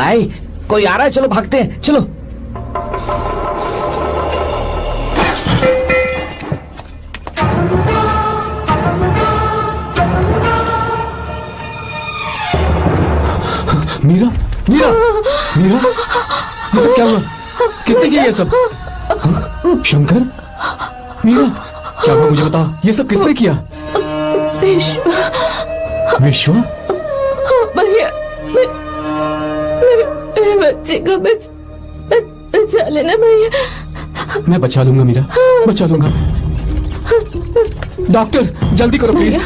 भाई कोई आ रहा है, चलो भागते हैं, चलो। मीरा, मीरा, मीरा, ये सब क्या हुआ? किसने किया ये सब? शंकर, मीरा, क्या हुआ मुझे बता, ये सब किसने किया? विश्वा? भैया, मेरे बच्चे को बचा लेना भैया। मैं बचा लूंगा मीरा, बचा लूंगा। डॉक्टर जल्दी करो प्लीज।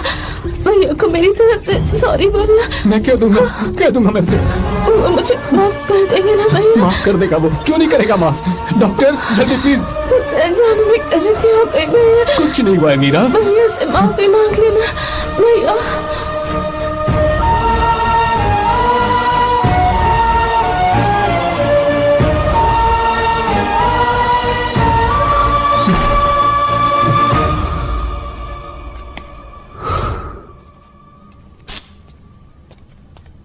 भैया को मेरी तरफ से सॉरी बोलना। मैं कह दूंगा मैं उसे। वो मुझे माफ कर देंगे ना भैया? माफ कर देगा वो, क्यों नहीं करेगा माफ? डॉक्टर जल्दी प्लीज। मुझसे अनजाने में गलती हो गई भैया। कुछ नहीं हुआ है मीरा। भैया से माफी मांग लेना भैया।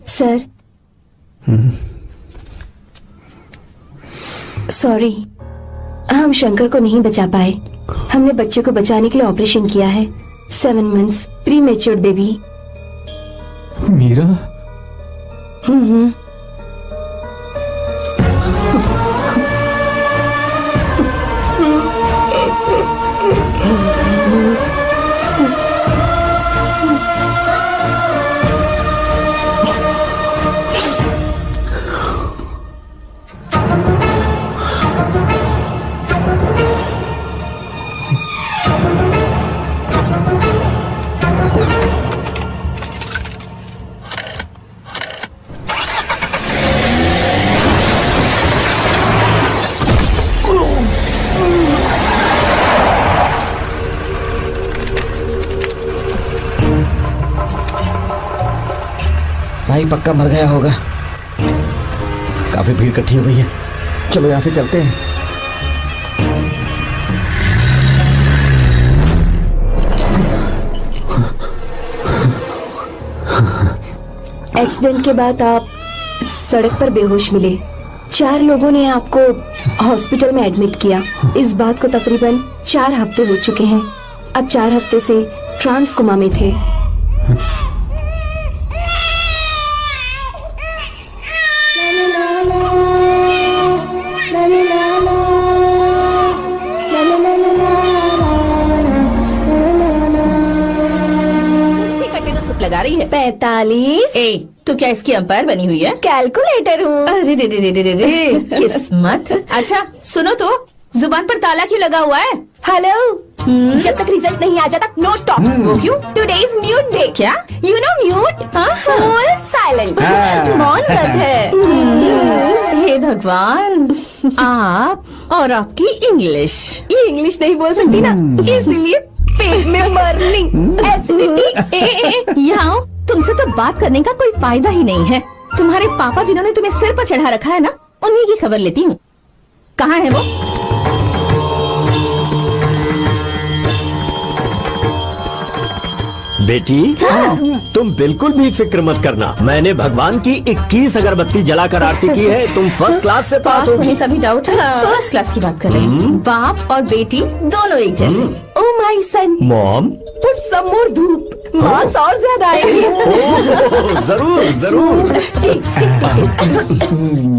सर, सॉरी, हम शंकर को नहीं बचा पाए। हमने बच्चे को बचाने के लिए ऑपरेशन किया है। 7 months प्रीमेच्योर बेबी। मीरा? भाई पक्का मर गया होगा। काफी भीड़ इकट्ठी हो गई है, चलो यहाँ से चलते हैं। एक्सीडेंट के बाद आप सड़क पर बेहोश मिले। 4 लोगों ने आपको हॉस्पिटल में एडमिट किया। इस बात को तकरीबन 4 हफ्ते हो चुके हैं। अब 4 हफ्ते से ट्रांस कोमा में थे। लगा रही है 45। तो क्या इसकी अंपायर बनी हुई है? कैलकुलेटर हूँ। अरे रे रे रे रे रे किस्मत। अच्छा सुनो तो, जुबान पर ताला क्यों लगा हुआ है? हेलो, जब तक रिजल्ट नहीं आ जाता नो टॉक। वो क्यों? Today is mute day. क्या? You know mute, full silent. मौन व्रत है। हे भगवान, आप और आपकी इंग्लिश। ये इंग्लिश नहीं बोल सकती ना, इसलिए पेट में बर्निंग, एसिडिटी। यहाँ तुमसे तो बात करने का कोई फायदा ही नहीं है। तुम्हारे पापा जिन्होंने तुम्हें सिर पर चढ़ा रखा है ना, उन्हीं की खबर लेती हूँ। कहाँ है वो? बेटी, तुम बिल्कुल भी फिक्र मत करना। मैंने भगवान की 21 अगरबत्ती जलाकर आरती की है। तुम फर्स्ट क्लास से पास होगी। होने का भी डाउट है? फर्स्ट क्लास की बात कर रहे हैं। बाप और बेटी दोनों एक जैसे। Oh my son, mom, put some more dhoop, marks और ज्यादा आएंगे। जरूर जरूर।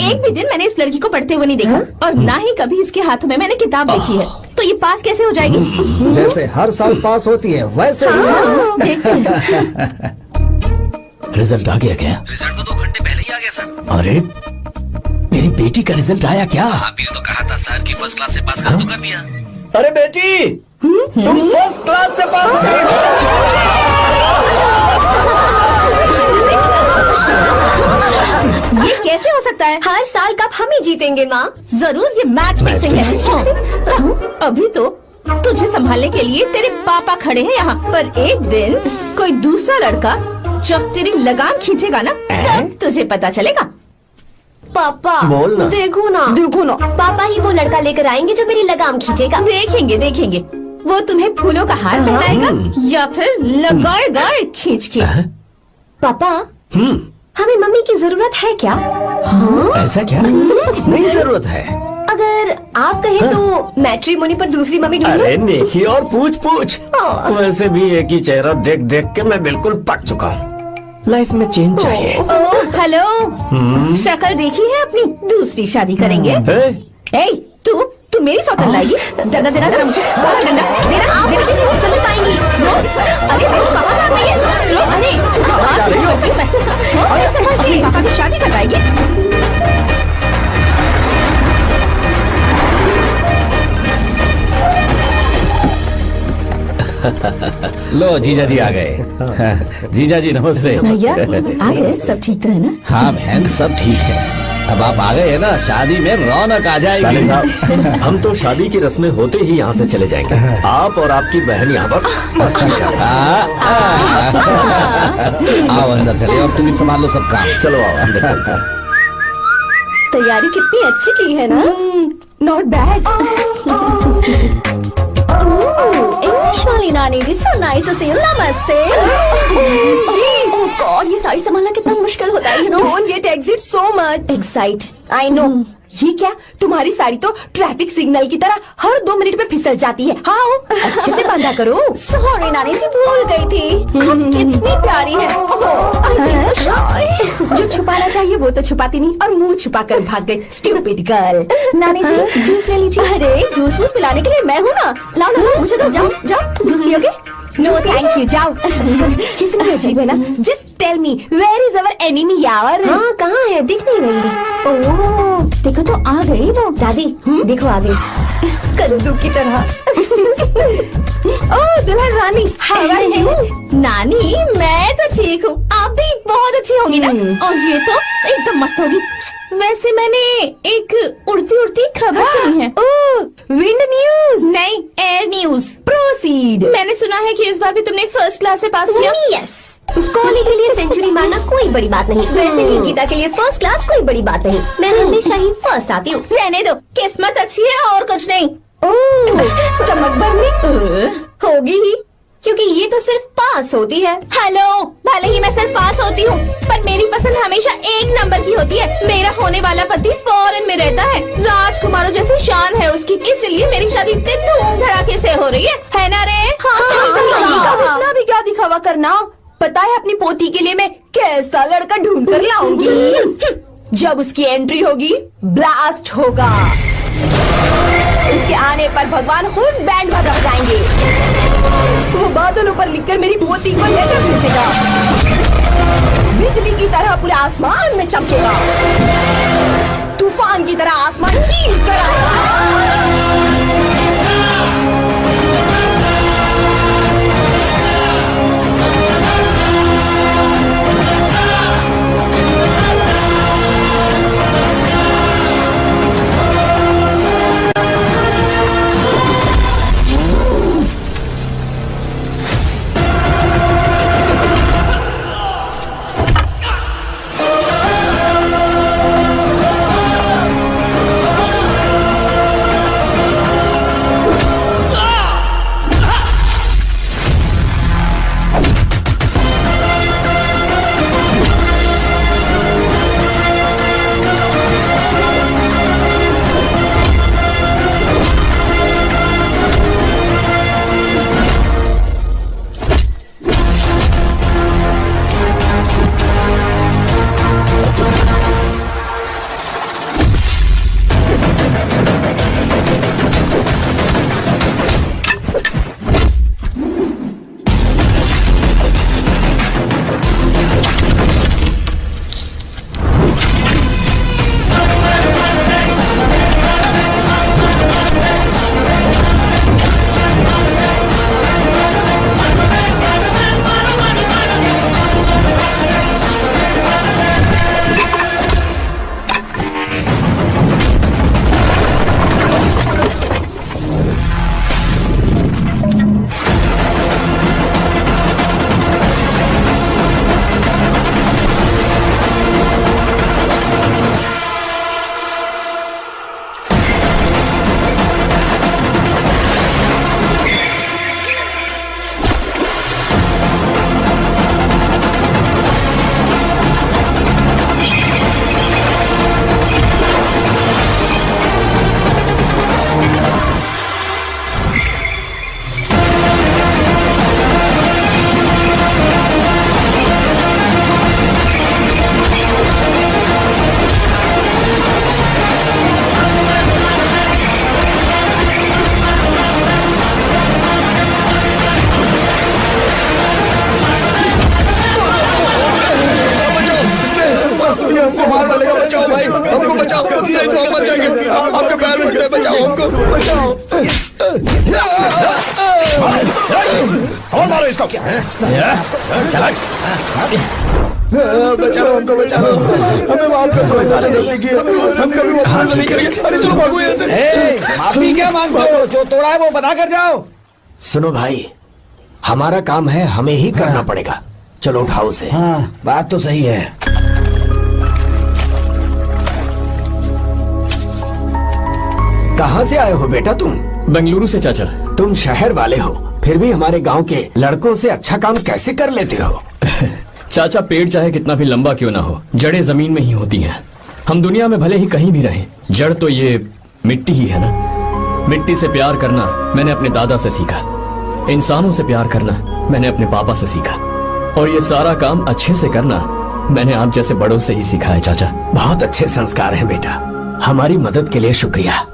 एक भी दिन मैंने इस लड़की को पढ़ते हुए नहीं देखा, और ना ही कभी इसके हाथों में मैंने किताब देखी है। तो ये पास कैसे हो जाएगी? जैसे हर साल पास होती है वैसे ही। रिजल्ट आ गया क्या? रिजल्ट तो 2 घंटे पहले ही आ गया सर। अरे मेरी बेटी का रिजल्ट आया क्या? आप ने तो कहा था सर की फर्स्ट क्लास से पास कर, तो कर दिया। अरे बेटी, तुम फर्स्ट क्लास से पास हो गई। ये कैसे हो सकता है? हर साल कप हम ही जीतेंगे माँ। जरूर ये मैच फिक्सिंग है। अभी तो तुझे संभालने के लिए तेरे पापा खड़े हैं यहाँ, पर एक दिन कोई दूसरा लड़का जब तेरी लगाम खींचेगा ना, तब तुझे पता चलेगा। पापा बोल ना। देखो ना पापा ही वो लड़का लेकर आएंगे जो मेरी लगाम खींचेगा। देखेंगे वो तुम्हें फूलों का हार पहनाएगा या फिर लगाएगा खींच के। पापा, हमें मम्मी की जरूरत है क्या? ऐसा क्या? नहीं जरूरत है। अगर आप कहें तो मैट्रिमोनी पर दूसरी मम्मी ढूंढ लो। अरे नेकी और पूछ वैसे भी एक ही चेहरा देख देख के मैं बिल्कुल पक चुका हूँ। लाइफ में चेंज चाहिए। ओह हेलो, शक्ल देखी है अपनी? दूसरी शादी करेंगे। ए, तू मेरी सौतन लाएगी? डंडा देना जरा मुझे, डंडा देना। आप मुझे नहीं चल पाएंगी। अरे मेरी पापा आ गई है। अरे तुझे बात से रोकती मैं। अरे संभल के, पापा की शादी करवाएगी। लो जीजा जी आ गए। जीजा जी नमस्ते। भैया आ गए, सब ठीक तो है ना? हाँ बहन, सब ठीक है। अब आप आ गए है ना, शादी में रौनक आ साले जाएगी। साहब, हम तो शादी की रस्में होते ही यहाँ से चले जाएंगे। आप और आपकी बहन यहाँ पर मस्ती कर रहे हैं। आओ अंदर चले, अब तुम ही संभाल लो सब काम। चलो आओ अंदर चलते हैं। तैयारी कितनी अच्छी की है ना। Not bad. इंग्लिश वाली नानी जी, so nice to see you. नमस्ते जी। ओह गॉड, ये साड़ी संभालना कितना मुश्किल होता है, you know. Don't get excite so much. Excite. I know. ये क्या, तुम्हारी साड़ी तो ट्रैफिक सिग्नल की तरह हर 2 मिनट में फिसल जाती है। हाँ, अच्छे से बांधा करो। सॉरी नानी जी, भूल गई थी। आप कितनी प्यारी है। जो छुपाना चाहिए वो तो छुपाती नहीं और मुंह छुपा कर भाग गई। Stupid girl. नानी जी जूस ले लीजिए। अरे जूस वूस पिलाने के लिए मैं हूँ ना। लाओ लाओ, मुझे तो जाओ जाओ, जूस पियोगे? नो थैंक यू, जाओ। कितनी अजीब है ना। Just tell me where is our enemy यार। हाँ कहाँ है, दिख नहीं रही। ओह देखो तो आ गई वो। दादी देखो आ गई, कद्दू की तरह। ओह दुल्हन रानी, हाउ आर यू? नानी मैं तो ठीक हूँ, आप भी बहुत अच्छी होगी ना। और ये तो एकदम मस्त होगी। वैसे मैंने एक उड़ती उड़ती खबर सुनी है। ओह विंड न्यूज। नहीं, एयर न्यूज। प्रोसीड। मैंने सुना है कि इस बार भी तुमने फर्स्ट क्लास से पास किया। यस, कोहली के लिए सेंचुरी मारना कोई बड़ी बात नहीं। वैसे भी गीता के लिए फर्स्ट क्लास कोई बड़ी बात नहीं। मैं हमेशा ही फर्स्ट आती हूँ। रहने दो, किस्मत अच्छी है और कुछ नहीं। ओह स्टमक भरनी होगी ही, क्योंकि ये तो सिर्फ पास होती है। हेलो, भले ही मैं सिर्फ पास होती हूँ, पर मेरी पसंद हमेशा 1 नंबर की होती है। मेरा होने वाला पति फॉरेन में रहता है, राजकुमारों जैसी शान है उसकी, इसलिए मेरी शादी इतने धूम धड़ाके से हो रही है ना रे? इतना भी क्या दिखावा करना। पता है अपनी पोती के लिए मैं कैसा लड़का ढूंढ कर लाऊंगी। जब उसकी एंट्री होगी ब्लास्ट होगा। उसके आने पर भगवान खुद बैंड बाजा बजाएंगे। वो बादलों पर लिखकर मेरी पोती को लेटर भेजेगा। बिजली की तरह पूरे आसमान में चमकेगा। तूफान की तरह आसमान चीर कर आएगा। मर जाएंगे, आपके पैर में गिरे, बचाओ हमको, बचाओ। और मारो इसको। चला बचाओ हमको, बचाओ हमें, माफ कर, कोई गलती की हम कभी वापस नहीं करेंगे। अरे चलो भागो यहाँ से। माफी क्या मांगते हो? जो तोड़ा है वो बता कर जाओ। सुनो भाई, हमारा काम है, हमें ही करना पड़ेगा। चलो उठाओ उसे। हाँ, बात तो सही है। कहाँ से आए हो बेटा तुम? बेंगलुरु से चाचा। तुम शहर वाले हो, फिर भी हमारे गांव के लड़कों से अच्छा काम कैसे कर लेते हो? चाचा, पेड़ चाहे कितना भी लंबा क्यों ना हो, जड़ें जमीन में ही होती हैं। हम दुनिया में भले ही कहीं भी रहें, जड़ तो ये मिट्टी ही है ना। मिट्टी से प्यार करना मैंने अपने दादा से सीखा, इंसानों से प्यार करना मैंने अपने पापा से सीखा, और ये सारा काम अच्छे से करना मैंने आप जैसे बड़ों से ही सीखा है चाचा। बहुत अच्छे संस्कार हैं बेटा, हमारी मदद के लिए शुक्रिया।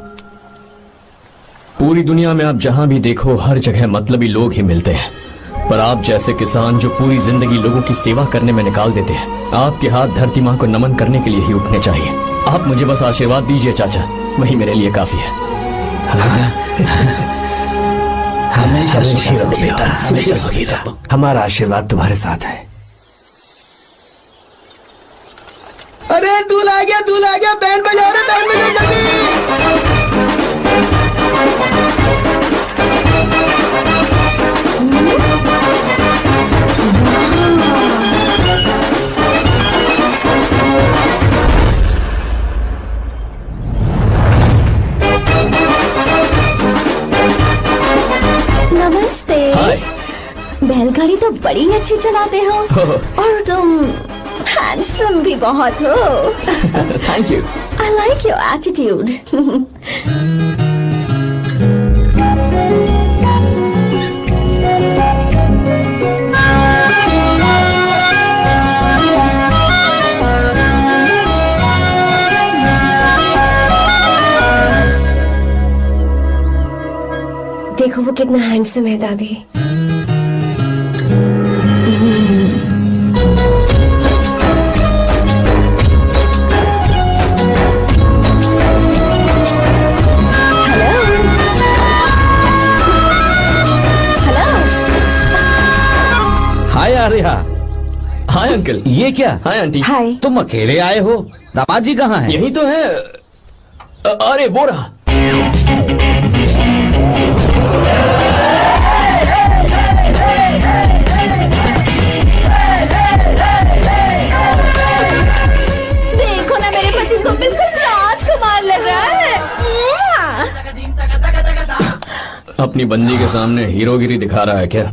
पूरी दुनिया में आप जहां भी देखो, हर जगह मतलबी लोग ही मिलते हैं, पर आप जैसे किसान जो पूरी जिंदगी लोगों की सेवा करने में निकाल देते हैं, आपके हाथ धरती माँ को नमन करने के लिए ही उठने चाहिए। आप मुझे बस आशीर्वाद दीजिए चाचा, वही मेरे लिए काफी है। हमेशा सुखी रहो बेटा, हमेशा सुखी रहो। हमारा आशीर्वाद तुम्हारे साथ है। अरे दूल्हा आ गया, बैंड बजाओ रे, बैंड बजाओ जल्दी। नमस्ते। हाय। बैलगाड़ी तो बड़ी अच्छी चलाते हो, और तुम हैंडसम भी बहुत हो। Thank you. I like your attitude. देखो वो कितना हैंडसम है दादी। हाय आर्या। Hi uncle. ये क्या? Hi aunty. हाय। तुम अकेले आए हो? दामाद जी कहाँ हैं? यही तो है। अरे वो रहा। देखो ना, मेरे पति को बिल्कुल राजकुमार लग रहा है। अपनी बंदी के सामने हीरोगिरी दिखा रहा है क्या?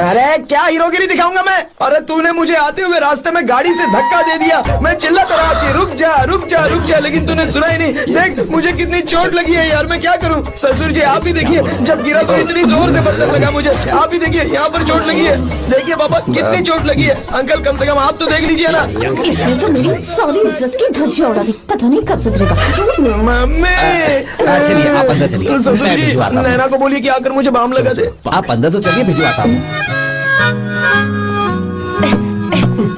अरे क्या हीरोगिरी दिखाऊंगा मैं? अरे तूने मुझे आते हुए रास्ते में गाड़ी से धक्का दे दिया, मैं चिल्लाता रहा कि रुक जा रुक जा रुक जा, लेकिन तूने सुना ही नहीं। देख मुझे कितनी चोट लगी है यार, मैं क्या करूं? ससुर जी आप ही देखिए, जब गिरा तो इतनी जोर से पत्थर लगा मुझे। आप ही देखिए, यहाँ पर चोट लगी है। देखिए पापा कितनी चोट लगी है। अंकल कम से कम आप तो देख लीजिए ना। इसने तो मेरी सारी इज्जत की धज्जियां उड़ा दी, पता नहीं कब सुधरेगा। मम्मी चलिए आप अंदर चलिए, ससुर मैं जी भिजवाता हूँ। नैना को बोलिए कि आकर मुझे बाम लगा दे। आप अंदर तो चलिए, भिजवाता हूँ।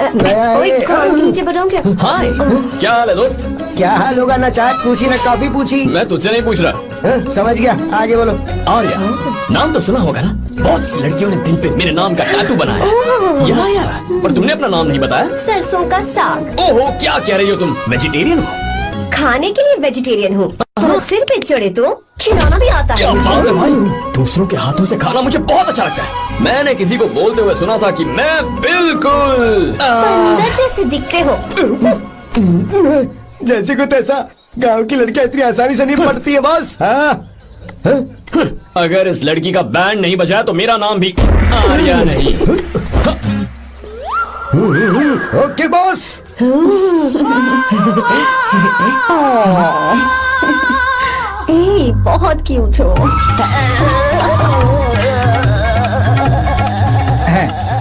ओए, नीचे बताऊं क्या? हाय, क्या हाल है दोस्त? क्या हाल होगा? ना चाय पूछी ना कॉफी पूछी। मैं तुझसे नहीं पूछ रहा। समझ गया, आगे बोलो। आर्या, नाम तो सुना होगा ना? बहुत सी लड़कियों ने दिल पे मेरे नाम का टैटू बनाया है। यार, पर तुमने अपना नाम नहीं बताया। सरसों का साग। ओहो, क्या कह रही हो तुम? वेजिटेरियन हो? खाने के लिए वेजिटेरियन हूँ, तो सिर पे चढ़े तो खिलाना भी आता क्या है। बात है भाई, दूसरों के हाथों से खाना मुझे बहुत अच्छा लगता है। मैंने किसी को बोलते हुए सुना था कि मैं बिल्कुल बंदर जैसे दिखते हो। जैसे को तैसा, गांव की लड़कियां इतनी आसानी से नहीं पड़ती है बस। अगर इस लड़की का बैंड नहीं बजाया तो मेरा नाम भी आर्या नहीं। Okay boss. ए, बहुत क्यूट हो।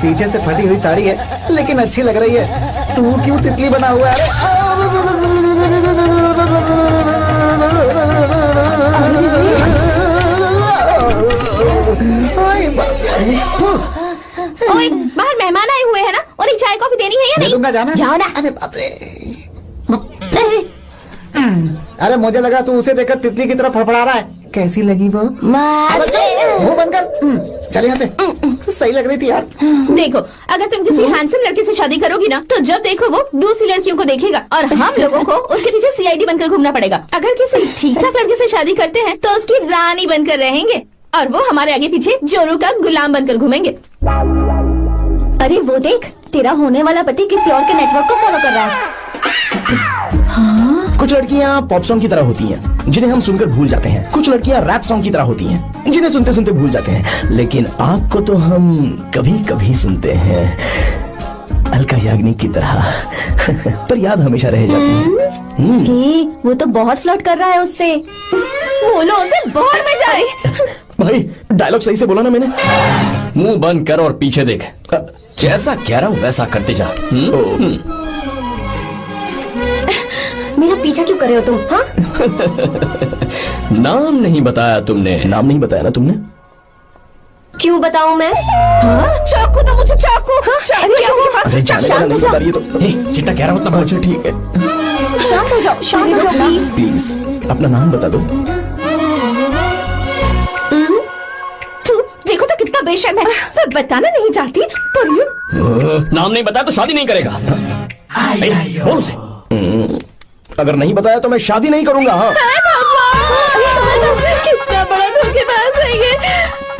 पीछे से फटी हुई साड़ी है लेकिन अच्छी लग रही है। तू क्यों तितली बना हुआ है? ओए, बाहर मेहमान आए हुए हैं ना, उन्हें चाय कॉफी देनी है या नहीं? दूंगा, जाना। जाओ ना। अरे बाप रे। अरे मुझे लगा तू उसे देखकर तितली की तरह फड़फड़ा रहा है। कैसी लगी वो? मुंह बंद कर। चल यहाँ से। सही लग रही थी यार। देखो, अगर तुम किसी हैंडसम लड़के से शादी करोगी ना, तो जब देखो वो दूसरी लड़कियों को देखेगा और हम लोगों को उसके पीछे सीआईडी बनकर घूमना पड़ेगा। अगर किसी ठीक ठाक लड़के से शादी करते हैं तो उसकी रानी बनकर रहेंगे और वो हमारे आगे पीछे जोरू का गुलाम बनकर घूमेंगे। अरे वो देख, तेरा होने वाला पति किसी और के नेटवर्क को फॉलो कर रहा है। कुछ लड़कियाँ पॉप सॉन्ग की तरह होती हैं, जिन्हें हम सुनकर भूल जाते हैं। कुछ लड़कियाँ रैप सॉन्ग की तरह होती हैं, जिन्हें सुनते सुनते भूल जाते हैं। लेकिन आपको तो हम कभी कभी सुनते हैं, अलका याग्निक की तरह। पर याद हमेशा रह जाती है। हे, वो तो बहुत फ्लर्ट कर रहा है उससे। बोलो उसे बाहर में जाए। भाई डायलॉग सही से बोला ना मैंने? मुंह बंद कर और पीछे देख। जैसा कह रहा हूँ वैसा करते जा। मेरा पीछा क्यों कर रहे हो तुम? हाँ? नाम नहीं बताया तुमने। नाम नहीं बताया ना तुमने? क्यों बताऊं मैं? चाकू तो मुझे चाकू। अरे क्या हुआ? अरे जाने शांत वाला हो जाओ। नहीं बता रही है तो जितना कह रहा हूँ उतना। अच्छा ठीक है, शांत हो जाओ, शांत हो जाओ प्लीज। प्लीज अपना नाम बता दो। तू देखो तो कितना बेशर्म है। मैं बताना नहीं चाहती पर ये नाम नहीं बताया तो शादी नहीं करेगा। बोल उसे। अगर नहीं बताया तो मैं शादी नहीं करूंगा। हाँ कितना बड़ा धोखेबाज है ये।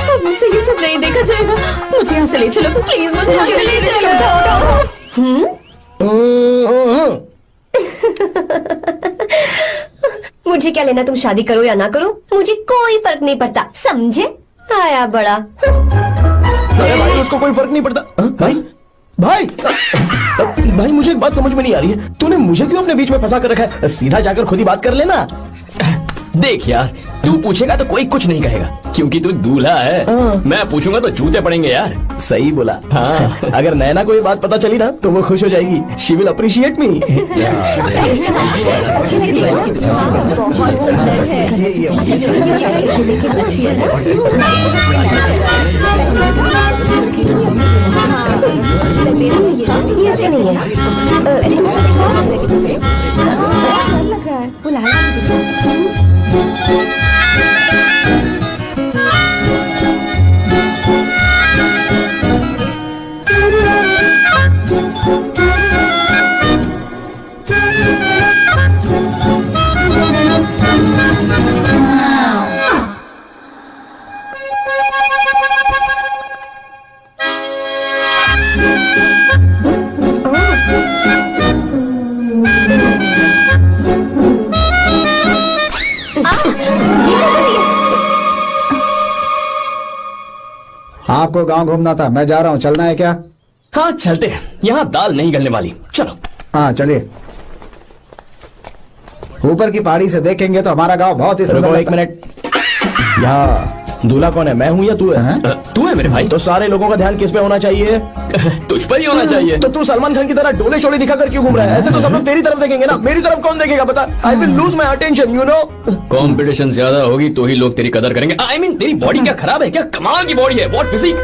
अब मुझसे ये सब नहीं देखा जाएगा। मुझे यहाँ से ले चलो प्लीज। मुझे यहाँ से ले चलो। मुझे क्या लेना तुम शादी करो या ना करो, मुझे कोई फर्क नहीं पड़ता, समझे? आया बड़ा। अरे भाई उसको कोई फर्क नहीं पड़ता। भाई भाई भाई मुझे एक बात समझ में नहीं आ रही है, तूने मुझे क्यों अपने बीच में फंसा कर रखा है? सीधा जाकर खुद ही बात कर लेना। देख यार, तू पूछेगा तो कोई कुछ नहीं कहेगा क्योंकि तू दूल्हा है। मैं पूछूंगा तो जूते पड़ेंगे यार। सही बोला। हाँ। अगर नैना को ये बात पता चली ना तो वो खुश हो जाएगी। शी विल अप्रिशिएट मी। ये अच्छा नहीं है। आपको गांव घूमना था, मैं जा रहा हूँ। चलना है क्या? हाँ चलते हैं, यहाँ दाल नहीं गलने वाली। चलो। हाँ चलिए। ऊपर की पहाड़ी से देखेंगे तो हमारा गांव बहुत ही सुंदर रुको एक लगता है। मिनट। यहाँ दूल्हा कौन है, मैं हूँ या तू है? तू है मेरे भाई। तो सारे लोगों का ध्यान किस पे होना चाहिए? तुझ पर ही होना चाहिए। तो तू सलमान खान की तरह डोले शोले दिखाकर क्यों घूम रहा है? ऐसे तो सब लोग तेरी तरफ देखेंगे ना, मेरी तरफ कौन देखेगा बता? I will lose my attention, you know. Competition ज्यादा होगी तो ही लोग तेरी कदर करेंगे। आई मीन तेरी बॉडी क्या खराब है क्या? कमाल की बॉडी है। What physique.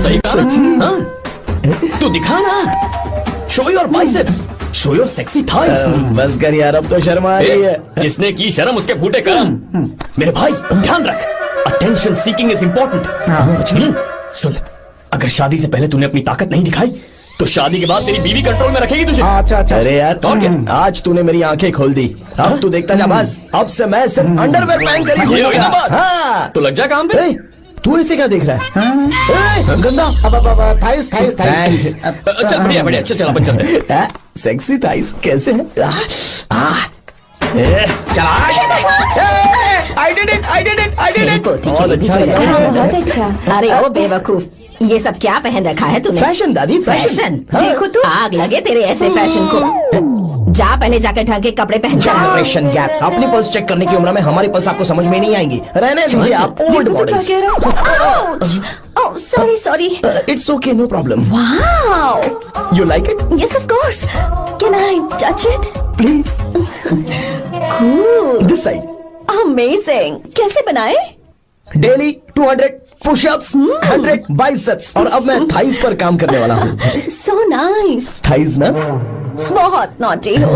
सही कहा ना? हाँ? तू दिखा ना। Show your biceps, show your sexy thighs. बस कर यार, अब तो शर्मा आ रही है। जिसने की शर्म उसके फूटे करम। मेरे भाई ध्यान रख, अटेंशन सीकिंग इज इंपॉर्टेंट। सुन, अगर शादी से पहले तूने अपनी ताकत नहीं दिखाई तो शादी के बाद तेरी बीवी कंट्रोल में रखेगी तुझे। अच्छा अच्छा। अरे यार और क्या? आज तूने मेरी आंखें खोल दी। अब तू देखता जा बस, अब से मैं सिर्फ अंडरवेयर पहन कर ही ये हुई ना बात? हाँ। तो लग जा काम पे। ए, तू ऐसे क्या देख रहा है? गंदा। अब थाइस थाइस थाइस। चल बढ़िया बढ़िया, चल चल अपन चलते हैं। सेक्सी थाइस कैसे है? चला। I did it, I did it, I did it. बहुत अच्छा लगा। बहुत अच्छा। अरे ओ बेवकूफ, ये सब क्या पहन रखा है तूने? फैशन दादी, फैशन। फैशन। हाँ। देखो तू, आग लगे तेरे ऐसे फैशन को। जा पहले जाकर ढंग के कपड़े पहन कर आ। Generation gap. अपनी पल्स चेक करने की उम्र में हमारी पल्स आपको समझ में नहीं आएंगी। रहने दीजिए आप old models. Oh, sorry, sorry. It's okay, no problem. Wow. You like it? Yes, of course. Can I touch it? Please. Cool. This side. Amazing. कैसे बनाए? डेली 200 पुशअप्स, 100 बाइसेप्स, और अब मैं थाइस पर काम करने वाला हूँ। So nice. थाइस ना बहुत नॉटी हो।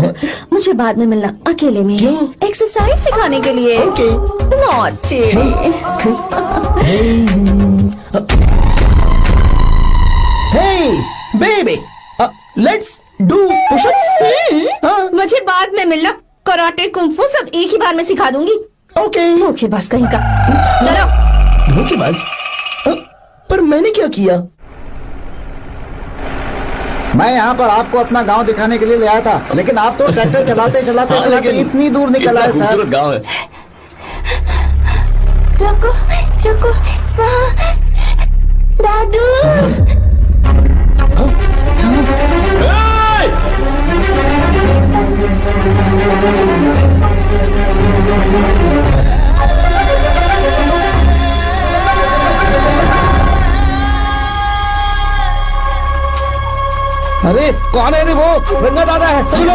मुझे बाद में मिलना अकेले में। क्यों? एक्सरसाइज सिखाने के लिए। Okay. Naughty. Hey, baby, let's do push-ups. मुझे बाद में मिलना। कराटे कुंफू सब एक ही बार में सिखा दूंगी। ओके। धोखेबाज कहीं का। चलो। धोखेबाज? पर मैंने क्या किया? मैं यहाँ पर आपको अपना गांव दिखाने के लिए ले आया था, लेकिन आप तो ट्रैक्टर चलाते चलाते चलाते इतनी दूर निकल आए सर। खूबसूरत गांव है। रुको, रुको, वहाँ दादू। अरे कौन है रे वो? रंगा दादा है। चलो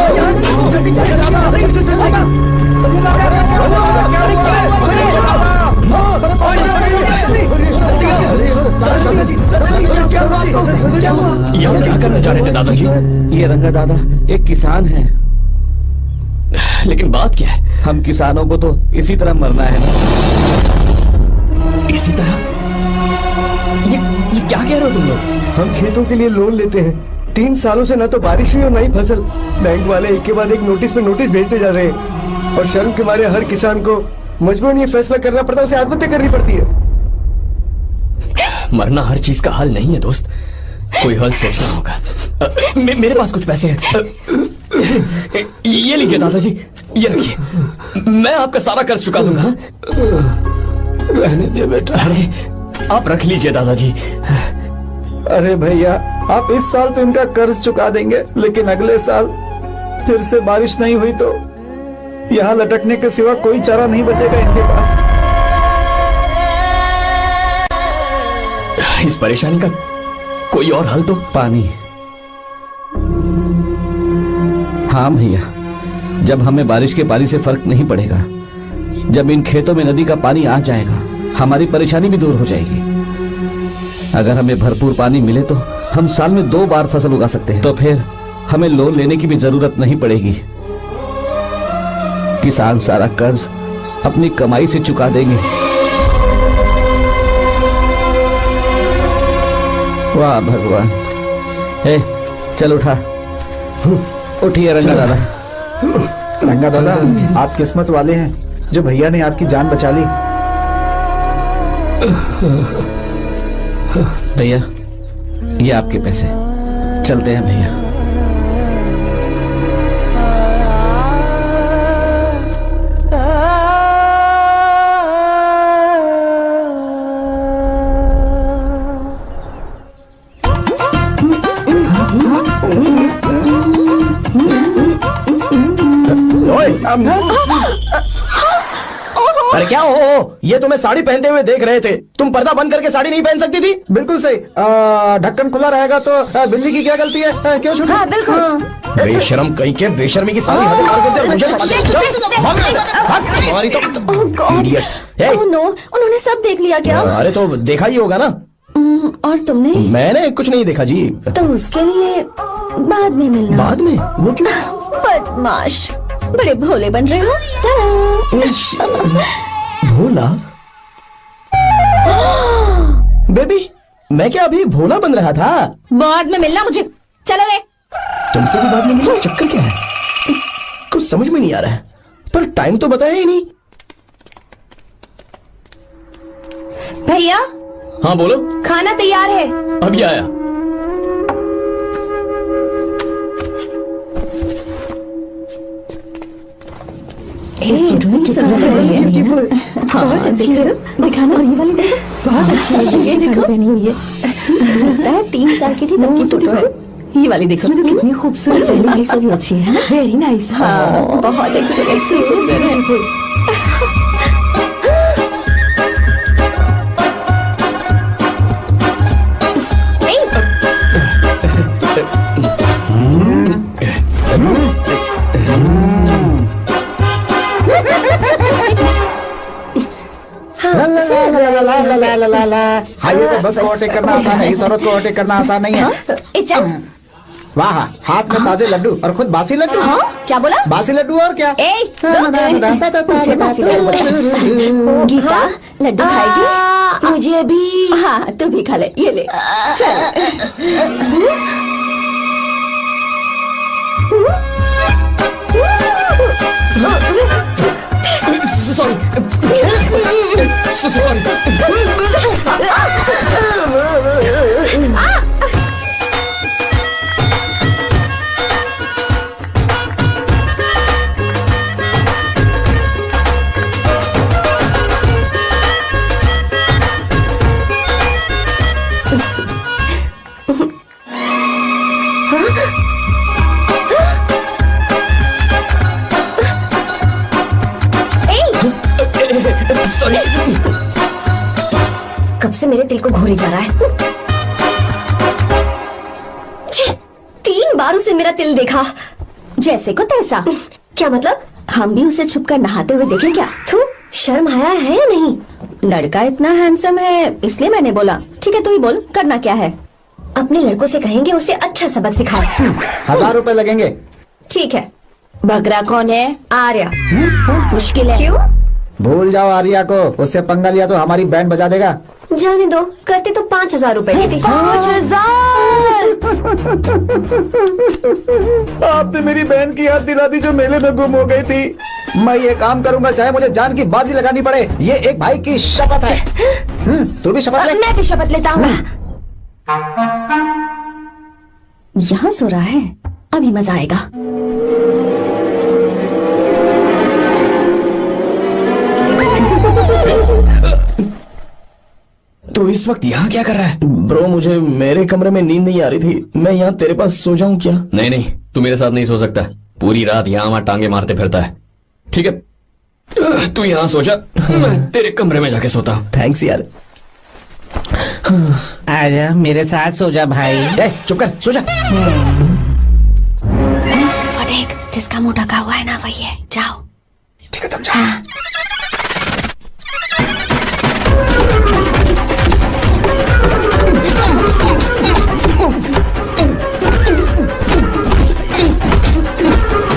यहाँ क्या करने जा रहे थे दादाजी? ये रंगा दादा एक किसान है। लेकिन बात क्या है? हम किसानों को तो इसी तरह मरना है ना। इसी तरह? ये क्या कह रहे हो तुम लोग? हम खेतों के लिए लोन लेते हैं। 3 सालों से न तो बारिश हुई और न ही फसल। बैंक वाले एक के बाद एक नोटिस पे नोटिस भेजते जा रहे हैं और शर्म के मारे हर किसान को मजबूरन ये फैसला करना पड़ता है, उसे आत्महत्या करनी पड़ती है। मरना हर चीज का हल नहीं है दोस्त, कोई हल सोचना होगा। मेरे पास कुछ पैसे हैं। ये लीजिए दादाजी, ये रखिए, मैं आपका सारा कर्ज चुका दूंगा। रहने दे बेटा। अरे आप रख लीजिए दादाजी। अरे भैया, आप इस साल तो इनका कर्ज चुका देंगे, लेकिन अगले साल फिर से बारिश नहीं हुई तो यहाँ लटकने के सिवा कोई चारा नहीं बचेगा इनके पास। इस परेशानी का कोई और हल तो? पानी। हाँ भैया, जब हमें बारिश के पानी से फर्क नहीं पड़ेगा, जब इन खेतों में नदी का पानी आ जाएगा, हमारी परेशानी भी दूर हो जाएगी। अगर हमें भरपूर पानी मिले तो हम साल में 2 बार फसल उगा सकते हैं। तो फिर हमें लोन लेने की भी जरूरत नहीं पड़ेगी। किसान सारा कर्ज अपनी कमाई से चुका देंगे। वाह भगवान। ए, चल उठा। उठिए रंगा दादा। रंगा दादा, आप किस्मत वाले हैं जो भैया ने आपकी जान बचा ली। भैया, ये आपके पैसे। चलते हैं भैया। अरे क्या हो? ये तुम्हें साड़ी पहनते हुए देख रहे थे। तुम पर्दा बंद करके साड़ी नहीं पहन सकती थी? बिल्कुल सही। ढक्कन खुला रहेगा तो बिल्ली की क्या गलती है? क्यों छूटी? हाँ, बिल्कुल। बेशरम कहीं के, बेशर्मी की सारी हद पार कर दे। मुझे तुम्हारी तो ओह गॉड। idiots। ओह नो, उन्होंने सब देख लिया क्या? अरे तो देखा ही होगा ना। और तुमने? मैंने कुछ नहीं देखा जी। तो उसके लिए बाद में मिलना। बाद में? वो क्यों? बदमाश, बड़े भोले बन रहे हो। टाटा। भोला? बेबी, मैं क्या अभी भोला बन रहा था? बाद में मिलना मुझे। चलो रे। तुमसे भी बाद में मिलना? चक्कर क्या है? कुछ समझ में नहीं आ रहा है। पर टाइम तो बताया ही नहीं। भैया, हाँ बोलो। खाना तैयार है। अभी आया। ब्यूटीफुल। बहुत अच्छी है। दिखाना। और ये वाली देखो, बहुत अच्छी है। ये साड़ी पहनी हुई है। लगता है 3 साल की थी तब की फोटो है। ये वाली देखो, कितनी खूबसूरत है। ये सब अच्छी है। Very nice. हाँ, बहुत अच्छी। हाईवे पर बस को ओवरटेक करना आसान है, इस औरत को ओवरटेक करना आसान नहीं है। वाह, हाथ में ताजे लड्डू और खुद बासी लड्डू। हाँ क्या बोला? बासी लड्डू और क्या? मुझे बासी लड्डू बोला। गीता लड्डू खाएगी? मुझे भी। हाँ तू भी खा ले, ये ले चल। Sorry sorry. कब से मेरे दिल को घूरी जा रहा है। 3 बार उसे मेरा तिल देखा, जैसे को तैसा। क्या मतलब? हम भी उसे छुपकर नहाते हुए देखें क्या? थू, शर्म आया है या नहीं? लड़का इतना हैंडसम है इसलिए मैंने बोला। ठीक है तू ही बोल, करना क्या है? अपने लड़कों से कहेंगे उसे अच्छा सबक सिखाए। 1000 रुपए लगेंगे। ठीक है। बकरा कौन है? आर्या। मुश्किल है। क्यों? भूल जाओ आर्या को, उससे पंगा लिया तो हमारी बैंड बजा देगा। जाने दो, करते तो 5000 रुपए देते। 5000! आपने मेरी बहन की याद दिला दी जो मेले में गुम हो गई थी। मैं ये काम करूंगा चाहे मुझे जान की बाजी लगानी पड़े। ये एक भाई की शपथ है। तू भी शपथ ले। मैं भी शपथ लेता हूँ। यहाँ सो रहा है, अभी मजा आएगा। तो इस वक्त यहाँ क्या कर रहा है? ब्रो मुझे मेरे कमरे में नींद नहीं आ रही थी, मैं यहाँ तेरे पास सो जाऊं क्या? नहीं नहीं, तू मेरे साथ नहीं सो सकता। पूरी रात यहाँ वहां टांगे मारते फिरता है। ठीक है तू यहाँ सो जा, मैं तेरे कमरे में जाके सोता हूँ। थैंक्स यार। आजा मेरे साथ सो जा भाई। चुप कर, सो जा। वो देख, जिसका मुंह ढका हुआ है ना वही है। जाओ। ठीक है तुम जाओ।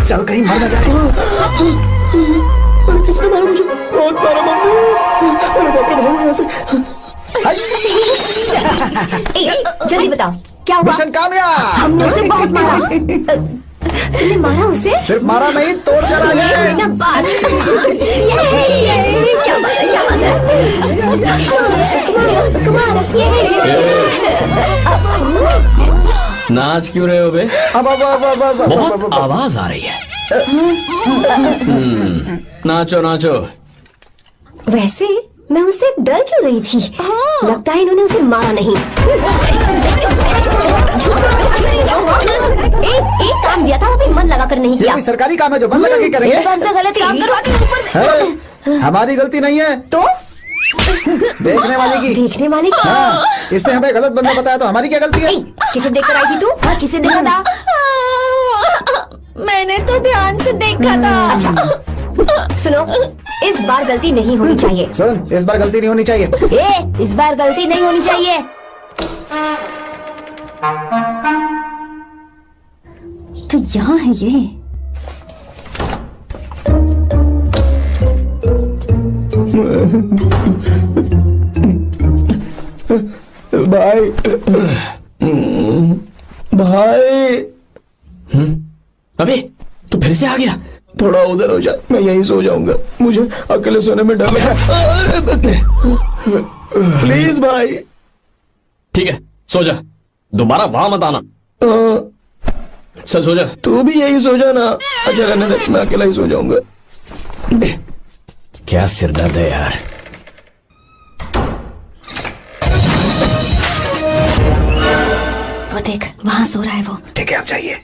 चल कहीं मर ना जाए। किसने मारा मुझे? बहुत मारा मम्मी। अरे बाप रे, भागो यहाँ से। जल्दी बताओ क्या हुआ? मिशन कामयाब। हमने उसे बहुत मारा। तुमने मारा उसे? सिर्फ मारा नहीं, तोड़ कर आ गए। क्या बात है? क्या बात है? उसको मारो। नाच क्यों रहे हो बे? बहुत आवाज आ रही है। नाचो नाचो। वैसे मैं उससे डर क्यों रही थी? लगता है इन्होंने उसे मारा नहीं। एक काम दिया था, वो भी मन लगाकर नहीं ये किया। कोई सरकारी काम है जो मन लगा के करेंगे? हमसे गलत काम करवाते हैं ऊपर से। हमारी गलती नहीं है, तो देखने वाले की। देखने वाले की? हाँ, इसने हमें गलत बंदा बताया तो हमारी क्या गलती है? किसे देखकर आई थी तू? हाँ, किसे देखा था? मैंने तो ध्यान से देखा था। अच्छा सुनो, इस बार गलती नहीं होनी चाहिए। सुन, इस बार गलती नहीं होनी चाहिए। इस बार गलती नहीं होनी चाहिए। तो यहाँ है ये। भाई भाई। अबे तू फिर से आ गया? थोड़ा उधर हो जा, मैं यहीं सो जाऊंगा। मुझे अकेले सोने में डर लग रहा है। प्लीज भाई। ठीक है सो जा, दोबारा वहां मत आना। चल सो जा। तू भी यहीं सो जा ना। अच्छा रहने दे, मैं अकेला ही सो जाऊंगा। क्या सिरदर्द है यार। वो देख, वहाँ सो रहा है वो। ठीक है आप जाइए।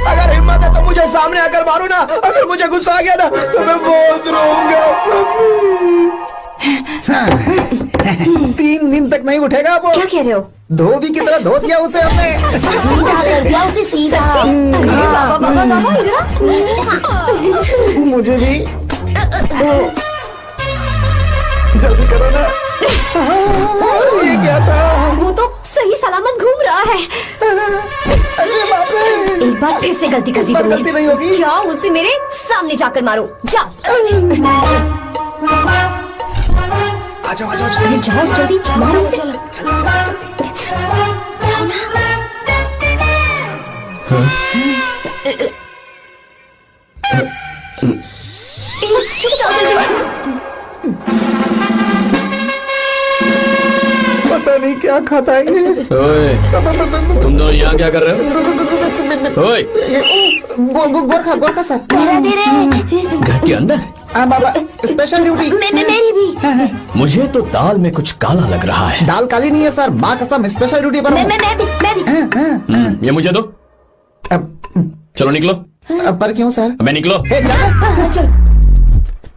अगर हिम्मत है तो मुझे सामने आकर मारो ना। अगर मुझे गुस्सा आ गया ना तो मैं बहुत रोऊंगा। 3 दिन तक नहीं उठेगा वो। क्या कह रहे हो? धोबी की तरह धो दिया उसे हमने। सीधा कर दिया उसे, सीधा। बाबा बाबा बाबा इधर। मुझे भी जल्दी करो ना। ये क्या था? वो तो सही सलामत घूम रहा है। अरे बाप रे! एक बार फिर से गलती कर दी इस बार तुमने। गलती नहीं होगी। जाओ उसे मेरे सामने जाकर मारो, जाओ। आ जाओ, आ जाओ, अरे जाओ जल्दी मारो उसे। पता नहीं क्या खाता है ये। ओए, तुम दोनों यहाँ क्या कर रहे हो? ओए, गोरखा गोरखा सर। घर के अंदर? हाँ बाबा, स्पेशल ड्यूटी। मेरी भी। मुझे तो दाल में कुछ काला लग रहा है। दाल काली नहीं है सर, माँ कसम स्पेशल ड्यूटी पर हूँ। मैं भी। ये मुझे दो। चलो निकलो। पर क्यों सर? मैं निकलो। ए, चलो। चल।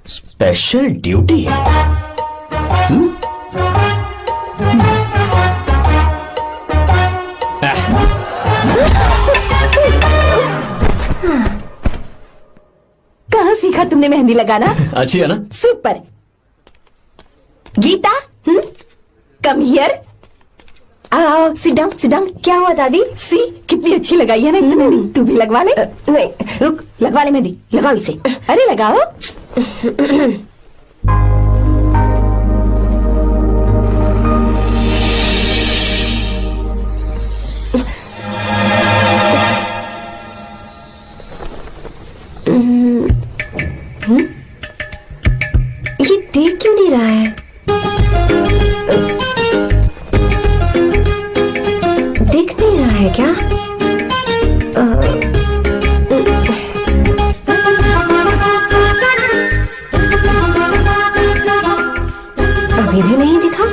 Special duty? कहाँ सीखा तुमने मेहंदी लगाना? अच्छी है ना? सुपर। Geeta, come here. आओ, सिट डाउन। क्या हुआ दादी? सी कितनी अच्छी लगाई है ना इसने मेहंदी। तू भी लगवा ले। नहीं, रुक, लगवा ले मेहंदी। लगाओ इसे। अरे लगाओ। ये देख क्यों नहीं रहा है? देख नहीं रहा है क्या? अभी भी नहीं दिखा।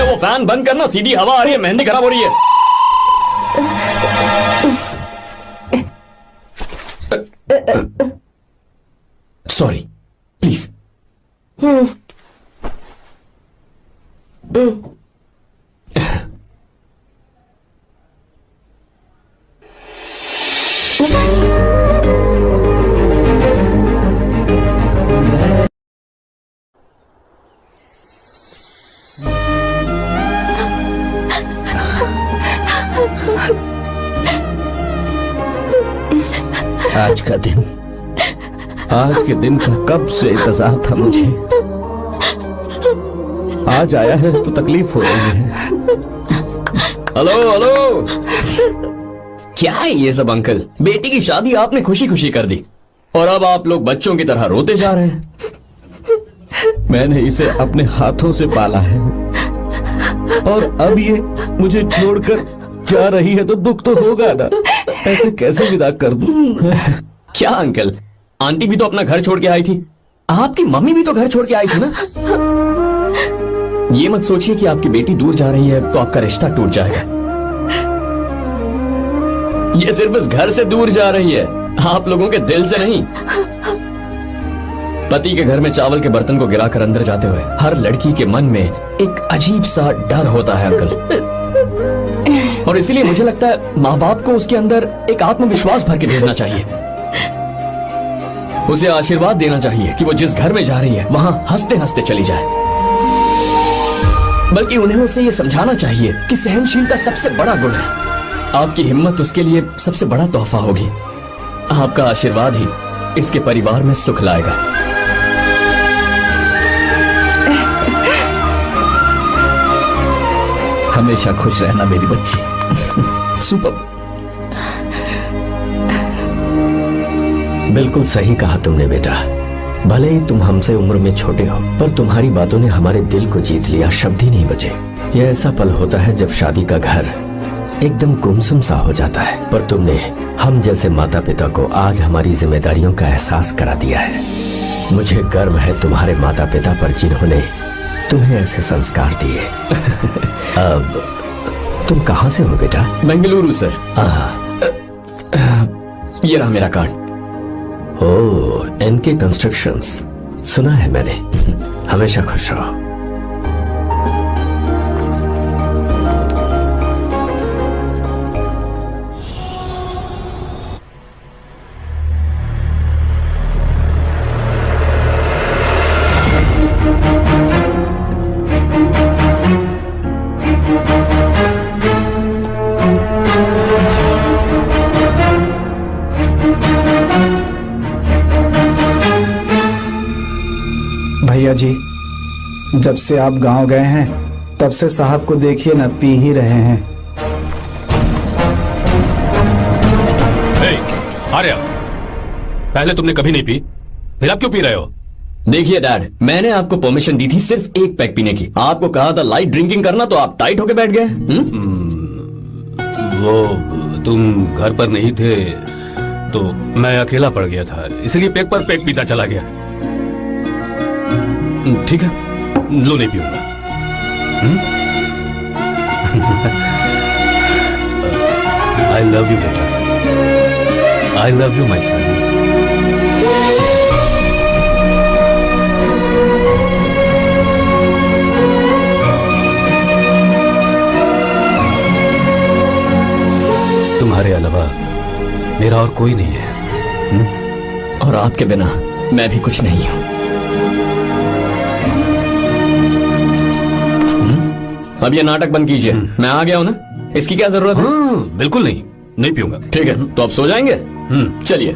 वो फैन बंद करना, सीधी हवा आ रही है, मेहंदी खराब हो रही है। Sorry, please. आज का दिन का कब से इंतजार था मुझे। आज आया है तो तकलीफ हो रही है। हेलो। क्या है ये सब अंकल? बेटी की शादी आपने खुशी खुशी कर दी और अब आप लोग बच्चों की तरह रोते जा रहे हैं। मैंने इसे अपने हाथों से पाला है और अब ये मुझे छोड़कर जा रही है तो दुख तो होगा ना। ऐसे कैसे विदा कर दूं? क्या अंकल, आंटी भी तो अपना घर छोड़ के आई थी, आपकी मम्मी भी तो घर छोड़ के आई थी ना। ये मत सोचिए कि आपकी बेटी दूर जा रही है तो आपका रिश्ता टूट जाएगा। ये सिर्फ इस घर से दूर जा रही है, आप लोगों के दिल से नहीं। पति के घर में चावल के बर्तन को गिराकर अंदर जाते हुए हर लड़की के मन में एक अजीब सा डर होता है अंकल, और इसीलिए मुझे लगता है माँ बाप को उसके अंदर एक आत्मविश्वास भर के भेजना चाहिए। उसे आशीर्वाद देना चाहिए कि वो जिस घर में जा रही है वहां हंसते हंसते चली जाए। बल्कि उन्हें उसे ये समझाना चाहिए कि सहनशीलता सबसे बड़ा गुण है। आपकी हिम्मत उसके लिए सबसे बड़ा तोहफा होगी। आपका आशीर्वाद ही इसके परिवार में सुख लाएगा। हमेशा खुश रहना मेरी बच्ची। सुपर। बिल्कुल सही कहा तुमने बेटा। भले ही तुम हमसे उम्र में छोटे हो, पर तुम्हारी बातों ने हमारे दिल को जीत लिया, शब्द ही नहीं बचे। यह ऐसा पल होता है जब शादी का घर एकदम गुमसुम सा हो जाता है, पर तुमने हम जैसे माता पिता को आज हमारी जिम्मेदारियों का एहसास करा दिया है। मुझे गर्व है तुम्हारे माता पिता पर जिन्होंने तुम्हें ऐसे संस्कार दिए। अब तुम कहाँ से हो बेटा? बेंगलुरु सर। ये रहा मेरा कार्ड। ओह, एनके कंस्ट्रक्शंस, सुना है मैंने। हमेशा खुश रहो। भैया जी, जब से आप गांव गए हैं तब से साहब को देखिए ना, पी ही रहे हैं। आर्या, पहले तुमने कभी नहीं पी, फिर अब क्यों पी रहे हो? देखिए डैड, मैंने आपको परमिशन दी थी सिर्फ एक पैक पीने की। आपको कहा था लाइट ड्रिंकिंग करना, तो आप टाइट होके बैठ गए। वो तुम घर पर नहीं थे तो मैं अकेला पड़ गया था, इसलिए पेक पर पेक पीता चला गया। ठीक है, लो नहीं पीऊंगा। आई लव यू बेटा, आई लव यू माई सन। तुम्हारे अलावा मेरा और कोई नहीं है। और आपके बिना मैं भी कुछ नहीं हूं। अब ये नाटक बंद कीजिए, मैं आ गया हूं ना, इसकी क्या जरूरत है? बिल्कुल नहीं, नहीं पीऊंगा। ठीक है, तो आप सो जाएंगे? चलिए।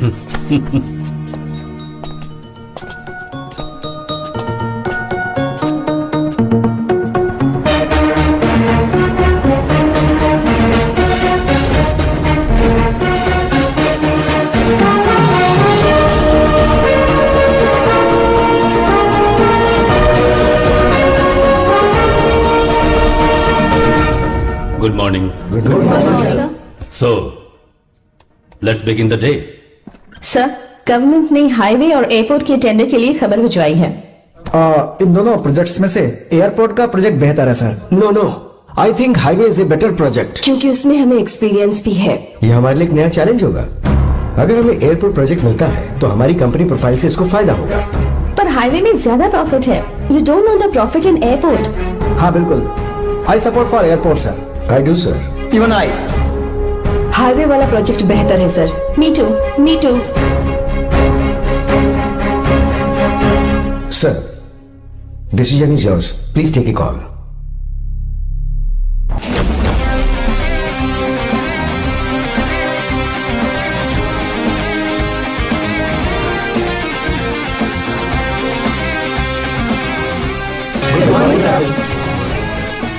Good morning. Good morning, sir. So, let's begin the day. Sir, government ने हाईवे और एयरपोर्ट के टेंडर के लिए खबर भिजवाई है। इन दोनों प्रोजेक्ट्स में से एयरपोर्ट का प्रोजेक्ट बेहतर है sir. No no, I think highway is a better project, क्योंकि उसमें हमें एक्सपीरियंस भी है। ये हमारे लिए एक नया चैलेंज होगा। अगर हमें एयरपोर्ट प्रोजेक्ट मिलता है तो हमारी कंपनी प्रोफाइल से इसको फायदा होगा। पर हाईवे में ज्यादा प्रॉफिट है। You don't know the profit in airport. हाँ बिल्कुल, I support for airport sir. I do sir. Even I. Highway वाला प्रोजेक्ट बेहतर है sir. Me too, me too. Sir, decision is yours, please take a call.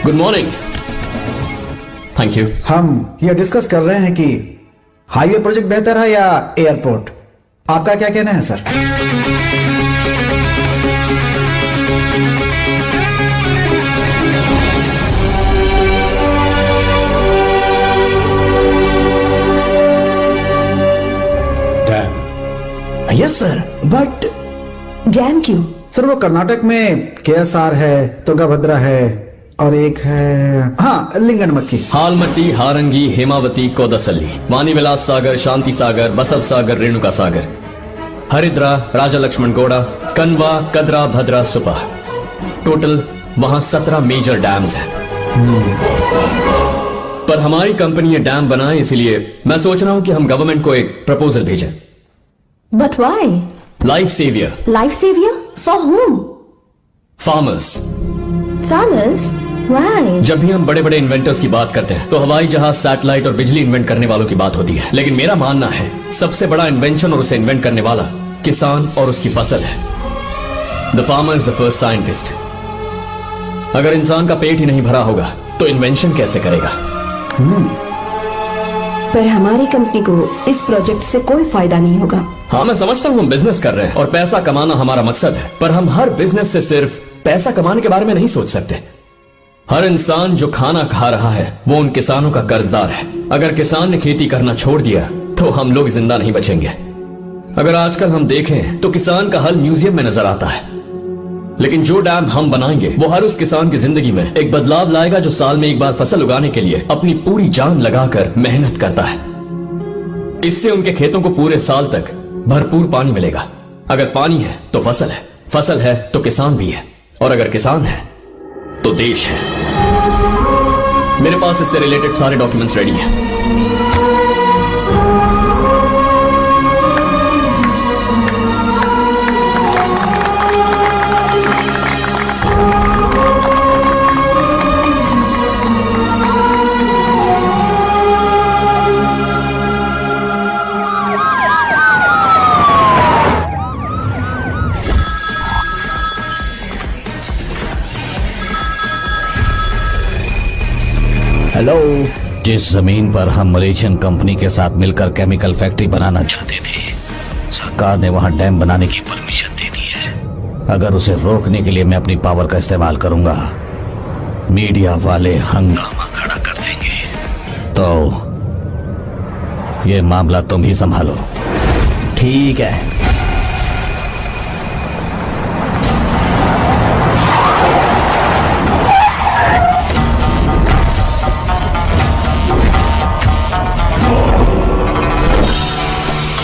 Good morning. Thank you. हम ये discuss कर रहे हैं कि हाईवे प्रोजेक्ट बेहतर है या एयरपोर्ट। आपका क्या कहना है sir? Dam. Yes sir, but dam क्यों? सर वो कर्नाटक में केएसआर है, तुंगभद्रा है और एक है हाँ लिंगनमक्की। हालमट्टी, हारंगी, हेमावती, कोदसल्ली, वानी विलास सागर, शांति सागर, बसव सागर, रेणुका सागर, हरिद्रा, राजा लक्ष्मण गौड़ा, कनवा, कदरा, भद्रा, सुपा। टोटल वहां 17 मेजर डैम्स हैं। पर हमारी कंपनी ये डैम बनाए, इसलिए मैं सोच रहा हूं कि हम गवर्नमेंट को एक प्रपोजल भेजें। But why? Life saviour. Life saviour for home? Farmers. Farmers? Why? जब भी हम बड़े बड़े इन्वेंटर्स की बात करते हैं तो हवाई जहाज, सैटेलाइट और बिजली इन्वेंट करने वालों की बात होती है, लेकिन मेरा मानना है सबसे बड़ा इन्वेंशन और उसे इन्वेंट करने वाला किसान और उसकी फसल है। The farmer is the first scientist. अगर इंसान का पेट ही नहीं भरा होगा तो इन्वेंशन कैसे करेगा? पर हमारी कंपनी को इस प्रोजेक्ट से कोई फायदा नहीं होगा। हाँ, मैं समझता हूँ हम बिजनेस कर रहे हैं और पैसा कमाना हमारा मकसद है, पर हम हर बिजनेस से सिर्फ पैसा कमाने के बारे में नहीं सोच सकते। हर इंसान जो खाना खा रहा है वो उन किसानों का कर्जदार है। अगर किसान ने खेती करना छोड़ दिया तो हम लोग जिंदा नहीं बचेंगे। अगर आजकल हम देखें तो किसान का हल म्यूजियम में नजर आता है, लेकिन जो डैम हम बनाएंगे वो हर उस किसान की जिंदगी में एक बदलाव लाएगा जो साल में एक बार फसल उगाने के लिए अपनी पूरी जान लगाकर मेहनत करता है। इससे उनके खेतों को पूरे साल तक भरपूर पानी मिलेगा। अगर पानी है तो फसल है, फसल है तो किसान भी है, और अगर किसान है तो देश है। मेरे पास इससे रिलेटेड सारे डॉक्यूमेंट्स रेडी हैं। हेलो। जिस जमीन पर हम मलेशियन कंपनी के साथ मिलकर केमिकल फैक्ट्री बनाना चाहते थे, सरकार ने वहां डैम बनाने की परमिशन दे दी है। अगर उसे रोकने के लिए मैं अपनी पावर का इस्तेमाल करूंगा, मीडिया वाले हंगामा खड़ा कर देंगे। तो ये मामला तुम ही संभालो। ठीक है।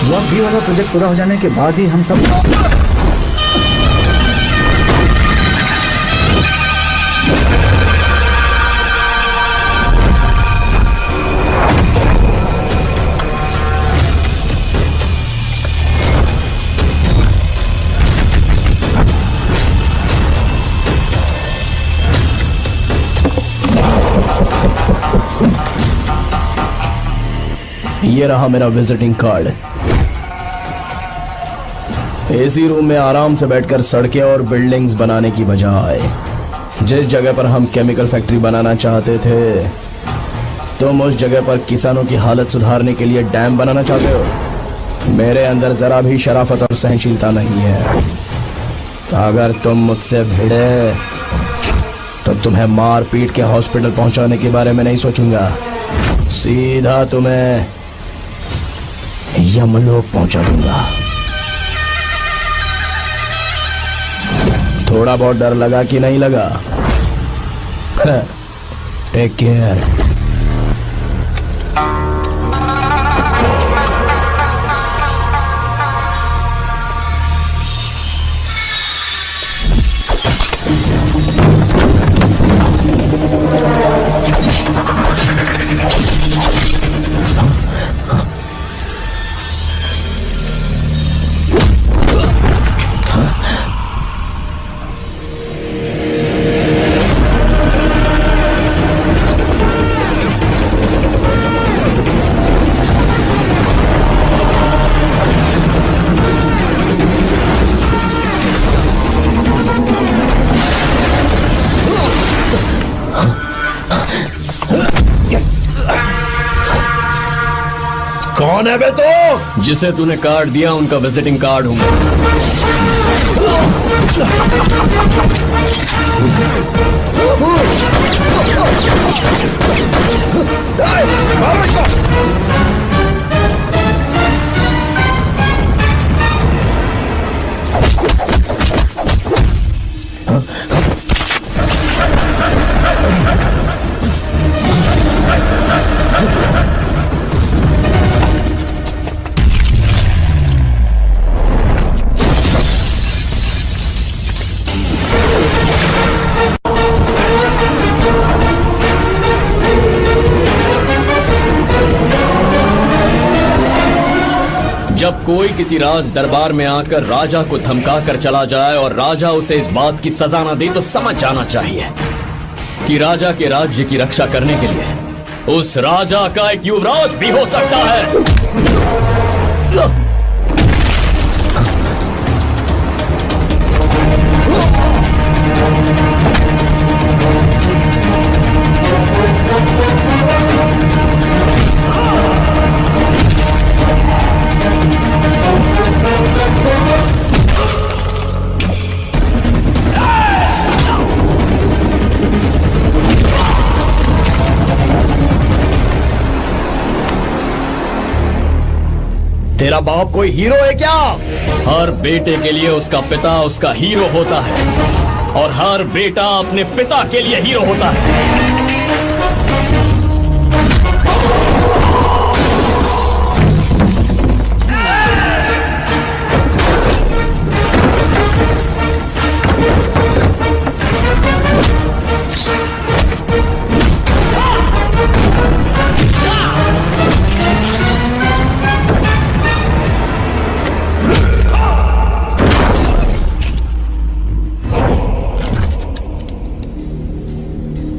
वह वाला प्रोजेक्ट पूरा हो जाने के बाद ही हम सब ये रहा मेरा विजिटिंग कार्ड। एसी रूम में आराम से बैठकर सड़कें और बिल्डिंग्स बनाने की बजाय जिस जगह पर हम केमिकल फैक्ट्री बनाना चाहते थे, तुम उस जगह पर किसानों की हालत सुधारने के लिए डैम बनाना चाहते हो। मेरे अंदर जरा भी शराफत और सहनशीलता नहीं है। अगर तुम मुझसे भिड़े तो तुम्हें मार पीट के हॉस्पिटल पहुंचाने के बारे में नहीं सोचूंगा, सीधा तुम्हें यमलोक पहुंचा दूंगा। थोड़ा बहुत डर लगा कि नहीं लगा? Take care. कौन है बे तो? जिसे तूने कार्ड दिया उनका विजिटिंग कार्ड हूं मैं। जब कोई किसी राज दरबार में आकर राजा को धमका कर चला जाए और राजा उसे इस बात की सजा न दे, तो समझ जाना चाहिए कि राजा के राज्य की रक्षा करने के लिए उस राजा का एक युवराज भी हो सकता है। तेरा बाप कोई हीरो है क्या? हर बेटे के लिए उसका पिता उसका हीरो होता है और हर बेटा अपने पिता के लिए हीरो होता है।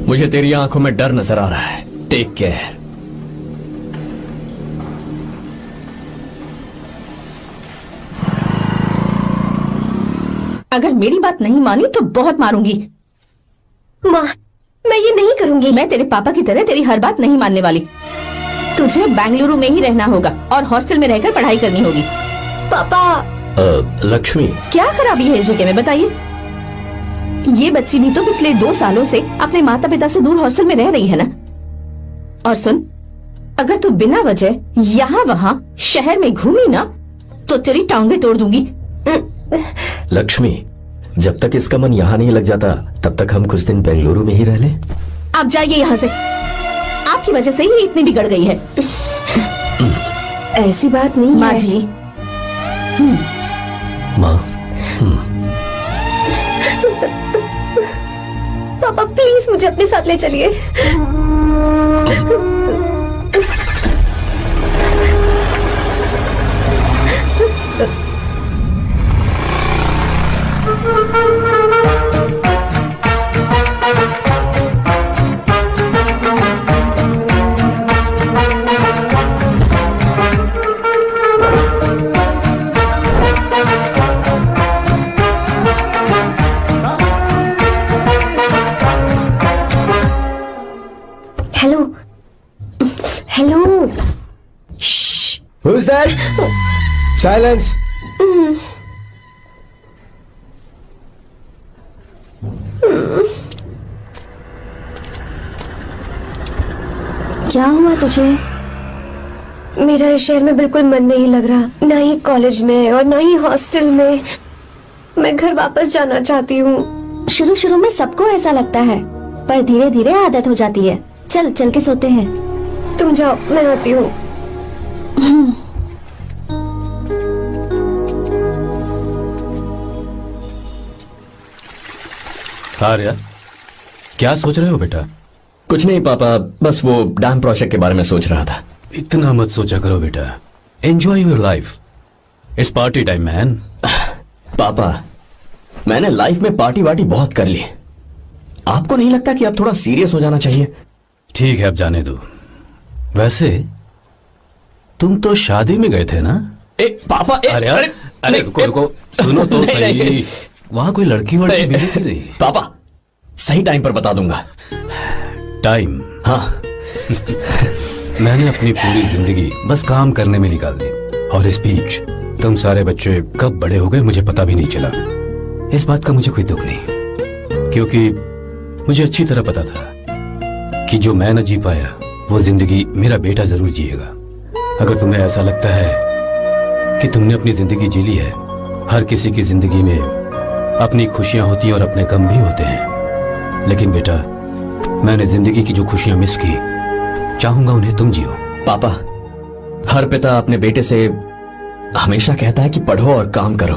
मुझे तेरी आंखों में डर नजर आ रहा है। Take care. अगर मेरी बात नहीं मानी तो बहुत मारूंगी। माँ, मैं ये नहीं करूंगी। मैं तेरे पापा की तरह तेरी हर बात नहीं मानने वाली। तुझे बेंगलुरु में ही रहना होगा और हॉस्टल में रहकर पढ़ाई करनी होगी। पापा। लक्ष्मी, क्या खराबी है इस जगह में, बताइए? ये बच्ची भी तो पिछले 2 सालों से अपने माता पिता से दूर हॉस्टल में रह रही है ना। और सुन, अगर तू बिना वजह यहाँ वहाँ शहर में घूमी ना तो तेरी टांगे तोड़ दूंगी। लक्ष्मी, जब तक इसका मन यहाँ नहीं लग जाता तब तक हम कुछ दिन बेंगलुरु में ही रह लें। आप जाइए यहाँ से, आपकी वजह से ही इतनी बिगड़ गई है। ऐसी बात नहीं माँ है। जी। माँ, पापा प्लीज मुझे अपने साथ ले चलिए। Hello hello. Who's that? Silence. क्या हुआ तुझे? मेरा इस शहर में बिल्कुल मन नहीं लग रहा, ना ही कॉलेज में और ना ही हॉस्टल में। मैं घर वापस जाना चाहती हूँ। शुरू शुरू में सबको ऐसा लगता है, पर धीरे धीरे आदत हो जाती है। चल चल के सोते हैं। तुम जाओ, मैं आती हूँ। आर्या, क्या सोच रहे हो बेटा? कुछ नहीं पापा, बस वो डैम प्रोजेक्ट के बारे में सोच रहा था। इतना मत सोचा करो बेटा, enjoy your life. It's party time man. पापा, मैंने लाइफ में पार्टी वार्टी बहुत कर ली, आपको नहीं लगता कि अब थोड़ा सीरियस हो जाना चाहिए? ठीक है, अब जाने दो। वैसे तुम तो शादी में गए थे ना? पापा, अरे रुको, सुनो तो सही। वहां कोई लड़की वड़की मिली थी नहीं? पापा, सही टाइम पर बता दूंगा। टाइम? हाँ। मैंने अपनी पूरी जिंदगी बस काम करने में निकाल दी, और इस बीच तुम सारे बच्चे कब बड़े हो गए मुझे पता भी नहीं चला। इस बात का मुझे कोई दुख नहीं, क्योंकि मुझे अच्छी तरह पता था कि जो मैं न जी पाया वो जिंदगी मेरा बेटा जरूर जिएगा। अगर तुम्हें ऐसा लगता है कि तुमने अपनी जिंदगी जी ली है, हर किसी की जिंदगी में अपनी खुशियां होती हैं और अपने गम भी होते हैं, लेकिन बेटा मैंने जिंदगी की जो खुशियां मिस की, चाहूंगा उन्हें तुम जियो। पापा, हर पिता अपने बेटे से हमेशा कहता है कि पढ़ो और काम करो,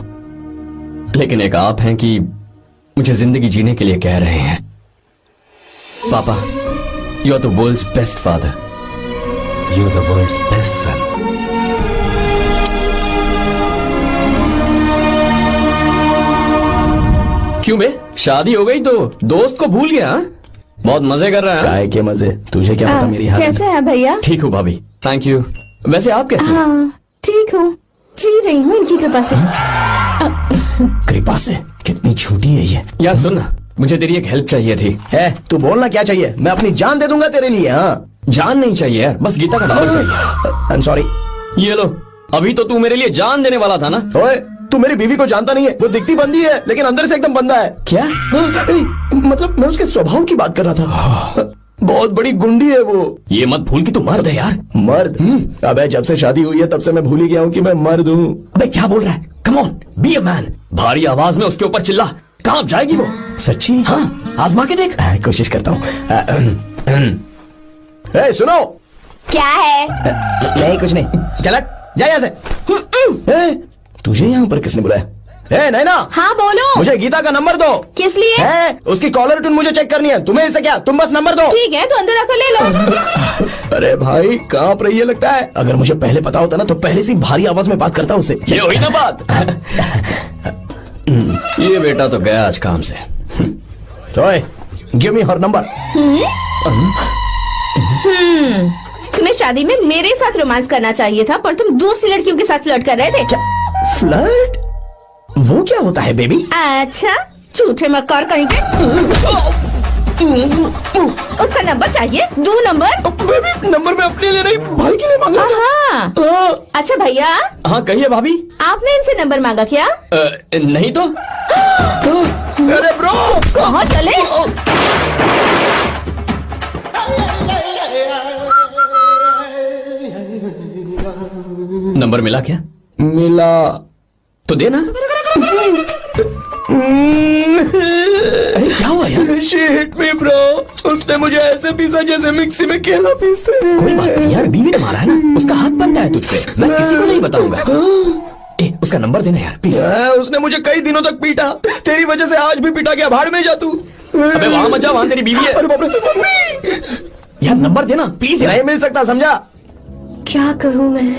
लेकिन एक आप हैं कि मुझे जिंदगी जीने के लिए कह रहे हैं। पापा, you are the world's best father. You are the world's best son. क्यों बे, शादी हो गई तो दोस्त को भूल गया? बहुत मजे कर रहा है। काय के मजे, तुझे क्या पता मेरी हालत। कैसे है भैया? ठीक हूँ भाभी, थैंक यू। वैसे आप कैसे? हाँ ठीक हूँ, जी रही हूँ इनकी कृपा से। कृपा से? कितनी झूठी है ये। यार सुन ना, मुझे तेरी एक हेल्प चाहिए थी। है, तू बोलना क्या चाहिए, मैं अपनी जान दे दूंगा तेरे लिए। हाँ, जान नहीं चाहिए यार, बस गीता का डॉलर चाहिए। I am sorry. ये लो, अभी तो तू मेरे लिए जान देने वाला था ना। ओए, तू मेरी बीवी को जानता नहीं है, वो दिखती बंदी है लेकिन अंदर से एकदम बंदा है। क्या? मतलब मैं उसके स्वभाव की बात कर रहा था। बहुत बड़ी गुंडी है वो। ये मत भूल कि तू मर्द है यार। मर्द? अबे जब से शादी हुई है तब से मैं भूल ही गया हूँ कि मैं मर्द हूँ। अबे क्या बोल रहा है? Come on, be a man. भारी आवाज में उसके ऊपर चिल्ला, कहाँ जाएगी वो? सच्ची? हाँ, आजमा के देख। कोशिश करता हूँ। सुनो। क्या है? नहीं कुछ नहीं, चल जा यहाँ से। तुझे यहाँ पर किसने बुलाया? नैना। हाँ बोलो। मुझे गीता का नंबर दो। किस लिए? उसकी कॉलर ट्यून मुझे चेक करनी है। तुम्हें इससे क्या, तुम बस नंबर दो। ठीक है, तो अंदर आकर ले लो। अरे भाई कांप रही है लगता है। अगर मुझे पहले पता होता ना तो पहले से भारी आवाज में बात करता उससे। ये हुई ना बात। ये बेटा तो गया आज काम से। गिव मी हर नंबर। तुम्हें शादी में मेरे साथ रोमांस करना चाहिए था, पर तुम दूसरी लड़कियों के साथ फ्लर्ट कर रहे थे। फ्लर्ट? वो क्या होता है बेबी? अच्छा, झूठे मक्कार कहीं के। उसका नंबर चाहिए? 2 नंबर? बेबी नंबर मैं अपने लिए नहीं भाई के लिए मांगा। हाँ। अच्छा भैया, हाँ कहिए भाभी। आपने इनसे नंबर मांगा क्या? नहीं तो। अरे ब्रो कहाँ चले? नंबर मिला क्या? मिला तो देना। अरे क्या हुआ यार? She hit me bro। उसने मुझे ऐसे पीसा जैसे मिक्सी में केला पीसते हैं। कोई बात नहीं यार, बीवी ने मारा है ना, उसका हाथ बनता है तुझ पे, मैं किसी को नहीं बताऊंगा। उसका नंबर देना यार प्लीज। उसने मुझे कई दिनों तक पीटा, तेरी वजह से आज भी पीटा गया, भाड़ में जा तू। अबे वहां मत जा, वहां तेरी बीवी है। अरे बाप रे, मम्मी। यार नंबर देना प्लीज। नहीं मिल सकता, समझा? क्या करूं मैं,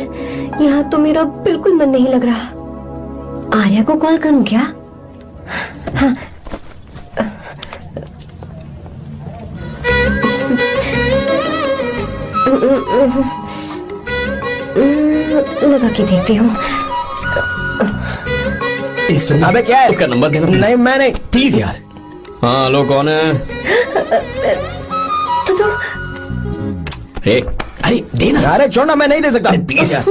यहाँ तो मेरा बिल्कुल मन नहीं लग रहा। आर्या को कॉल करूं क्या? हाँ। लगा के देखती हूँ। अबे क्या है? उसका नंबर देना नहीं मैं नहीं। प्लीज यार। हाँ हेलो, कौन है? तो अरे देना। अरे छोड़ना, मैं नहीं दे सकता। प्लीज यार।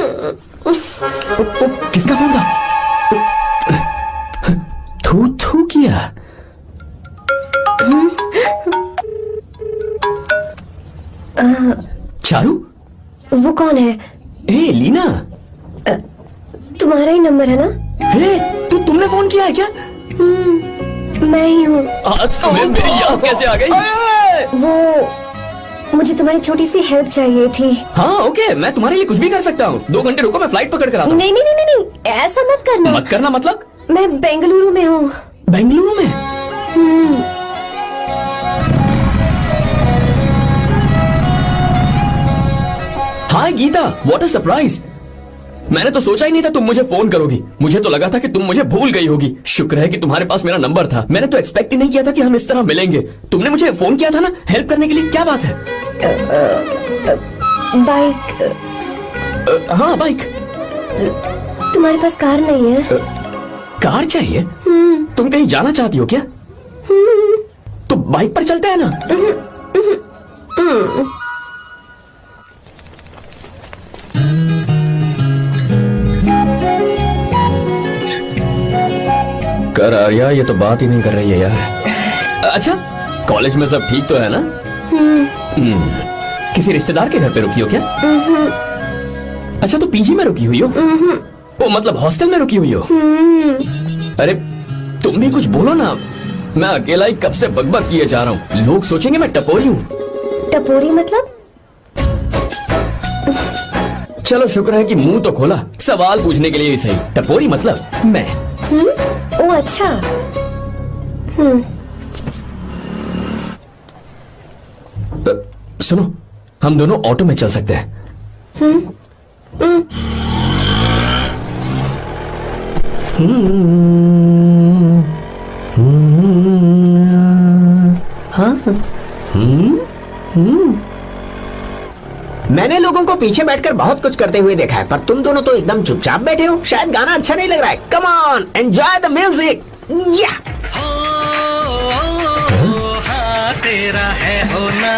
किसका फोन था? थू थू किया। चारू, वो कौन है? हे लीना, तुम्हारा ही नंबर है ना? हे तुमने फोन किया है क्या? मैं ही हूँ। आज तुम्हें मेरी याद कैसे आ गई? वो मुझे तुम्हारी छोटी सी हेल्प चाहिए थी। हाँ ओके, मैं तुम्हारे लिए कुछ भी कर सकता हूँ। 2 घंटे रुको, मैं फ्लाइट पकड़ कर आता हूँ। नहीं नहीं नहीं नहीं, ऐसा मत करना। मत करना मतलब? मैं बेंगलुरु में हूँ। बेंगलुरु में? हाय गीता, व्हाट अ सरप्राइज। मैंने तो सोचा ही नहीं था तुम मुझे फोन करोगी। मुझे तो लगा था कि तुम मुझे भूल गई होगी। शुक्र है कि तुम्हारे पास मेरा नंबर था। मैंने तो एक्सपेक्ट ही नहीं किया था कि हम इस तरह मिलेंगे। तुमने मुझे फोन किया था ना हेल्प करने के लिए, क्या बात है? बाइक। हाँ बाइक। तुम्हारे पास कार नहीं है? कार चाहिए? तुम कहीं जाना चाहती हो क्या? तो बाइक पर चलते हैं ना। कर आर्या, ये तो बात ही नहीं कर रही है यार। अच्छा, कॉलेज में सब ठीक तो है ना? किसी रिश्तेदार के घर पे रुकी हो क्या? अच्छा, तो पीजी में रुकी हुई हो? ओ मतलब हॉस्टल में रुकी हुई हो? अरे तुम भी कुछ बोलो ना। मैं अकेला ही कब से बकबक किए जा रहा हूँ। लोग सोचेंगे मैं टपोरी हूँ। टपोरी मतलब? चलो शुक्र है कि मुंह तो खोला, सवाल पूछने के लिए ही सही। टपोरी मतलब मैं। ओ अच्छा। सुनो, हम दोनों ऑटो में चल सकते हैं। मैंने लोगों को पीछे बैठकर बहुत कुछ करते हुए देखा है, पर तुम दोनों तो एकदम चुपचाप बैठे हो। शायद गाना अच्छा नहीं लग रहा है। Come on, enjoy the music. या तेरा है होना,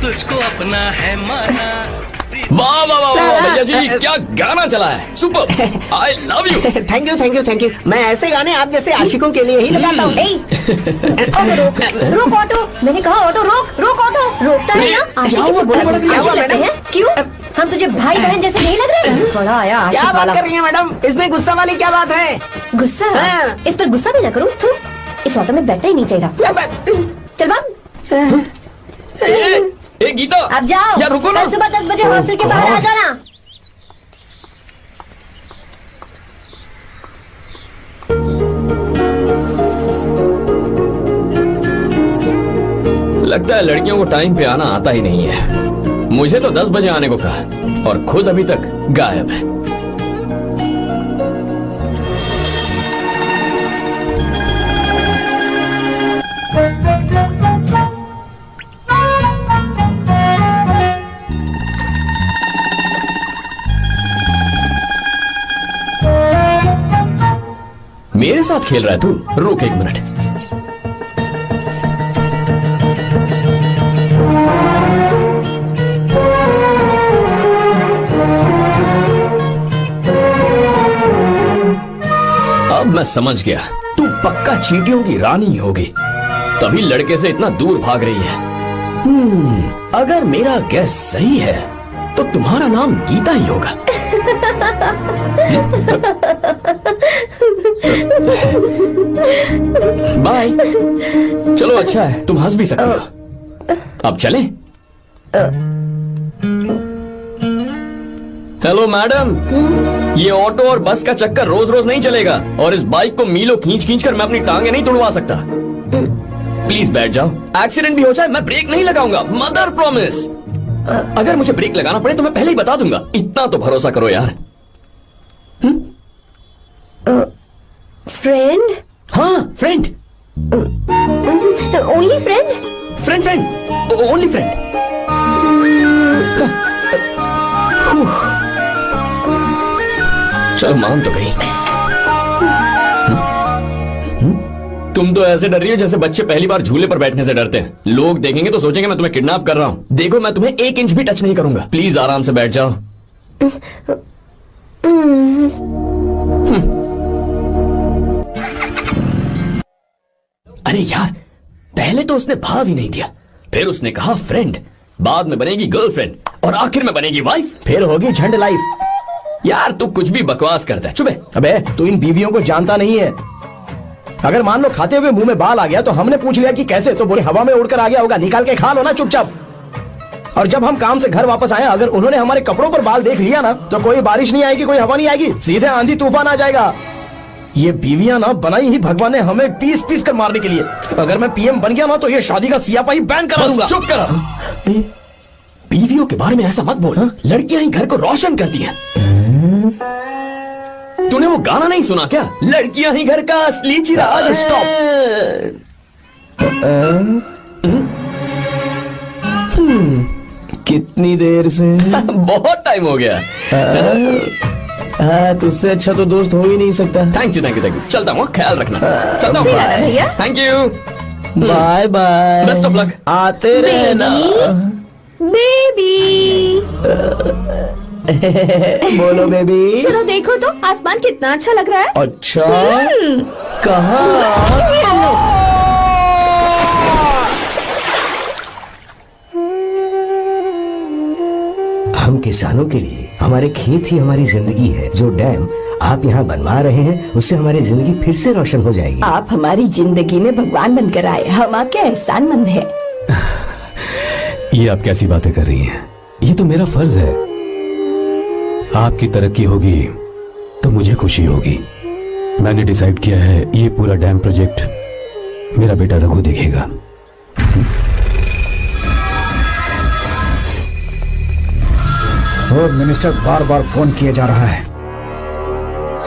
तुझको अपना है माना। वाह वाह वाह वाह भैया जी, क्या गाना चला है। Super, I love you. Thank you thank you thank you. मैं ऐसे गाने आप जैसे आशिकों के लिए ही लगाता हूँ। रोक ऑटो, मैंने कहा ऑटो रोक। रोक ऑटो, रोकता है ना। आशिक लगते हैं। क्यों? हम तुझे भाई बहन जैसे नहीं लग रहे? बड़ा आया आशिक क्या वाला। बात कर रही है मैडम? इसमें गुस्सा वाली क्या बात है? गुस्सा? इस पर गुस्सा भी ना करूँ। इस ऑटो में बैठना ही नहीं चाहिए। चल बात। ए गीता, अब जाओ। यार रुको ना। कल सुबह 10 बजे हॉस्टल के बाहर आ जाना। लगता है लड़कियों को टाइम पे आना आता ही नहीं है। मुझे तो 10 बजे आने को कहा और खुद अभी तक गायब है। मेरे साथ खेल रहा है तू? रुक 1 मिनट। मैं समझ गया, तू पक्का चींटियों की रानी होगी, तभी लड़के से इतना दूर भाग रही है। अगर मेरा गैस सही है तो तुम्हारा नाम गीता ही होगा। बाय। चलो अच्छा है, तुम हंस भी सकते हो। अब चलें? हेलो मैडम, ये ऑटो और बस का चक्कर रोज रोज नहीं चलेगा, और इस बाइक को मीलों खींच खींच कर मैं अपनी टांगे नहीं तुड़वा सकता। प्लीज बैठ जाओ, एक्सीडेंट भी हो जाए मैं ब्रेक नहीं लगाऊंगा, मदर प्रॉमिस। अगर मुझे ब्रेक लगाना पड़े तो मैं पहले ही बता दूंगा, इतना तो भरोसा करो यार। फ्रेंड? हाँ friend. Only friend? Friend friend, only friend. चलो मान तो गई। तुम तो ऐसे डर रही हो जैसे बच्चे पहली बार झूले पर बैठने से डरते हैं। लोग देखेंगे तो सोचेंगे मैं तुम्हें किडनैप कर रहा हूं। देखो मैं तुम्हें 1 इंच भी टच नहीं करूंगा, प्लीज आराम से बैठ जाओ। अरे यार, पहले तो उसने भाव ही नहीं दिया, फिर उसने कहा फ्रेंड, बाद में बनेगी गर्लफ्रेंड, और आखिर में बनेगी वाइफ, फिर होगी झंड लाइफ। यार तू कुछ भी बकवास करता है। चुप है। अबे तू इन बीवियों को जानता नहीं है। अगर मान लो खाते हुए मुंह में बाल आ गया तो हमने पूछ लिया कि कैसे, तो बोले हवा में उड़कर आ गया होगा, निकाल के खा लो ना चुपचाप। और जब हम काम से घर वापस आए, अगर उन्होंने हमारे कपड़ों पर बाल देख लिया ना, तो कोई बारिश नहीं आएगी, कोई हवा नहीं आएगी, सीधे आंधी तूफान आ जाएगा। ये बीवियां ना बनाई ही भगवान ने हमें पीस पीस कर मारने के लिए। अगर मैं पीएम बन गया ना तो ये शादी का सियापाही बैन करा दूंगा। चुप करो। बीवियों के बारे में ऐसा मत बोल, लड़कियां ही घर को रोशन करती हैं। तूने वो गाना नहीं सुना क्या, लड़कियां ही घर का असली चिराग। स्टॉप। कितनी देर से? बहुत टाइम हो गया। तुझसे अच्छा तो दोस्त हो ही नहीं सकता। Thank you thank you thank you. चलता हूँ, ख्याल रखना। चलता हूँ भैया। Thank you. Bye bye. Best of luck. आते रहना। बेबी। बोलो बेबी। चलो देखो तो आसमान कितना अच्छा लग रहा है। अच्छा, कहाँ? हम किसानों के लिए हमारे खेत ही हमारी जिंदगी है। जो डैम आप यहाँ बनवा रहे हैं उससे हमारी जिंदगी फिर से रोशन हो जाएगी। आप हमारी जिंदगी में भगवान बनकर आए, हम आपके एहसानमंद हैं। ये आप कैसी बातें कर रही हैं? ये तो मेरा फर्ज है। आपकी तरक्की होगी तो मुझे खुशी होगी। मैंने डिसाइड किया है ये पूरा डैम प्रोजेक्ट मेरा बेटा रघु देखेगा। वो मिनिस्टर बार बार फोन किए जा रहा है।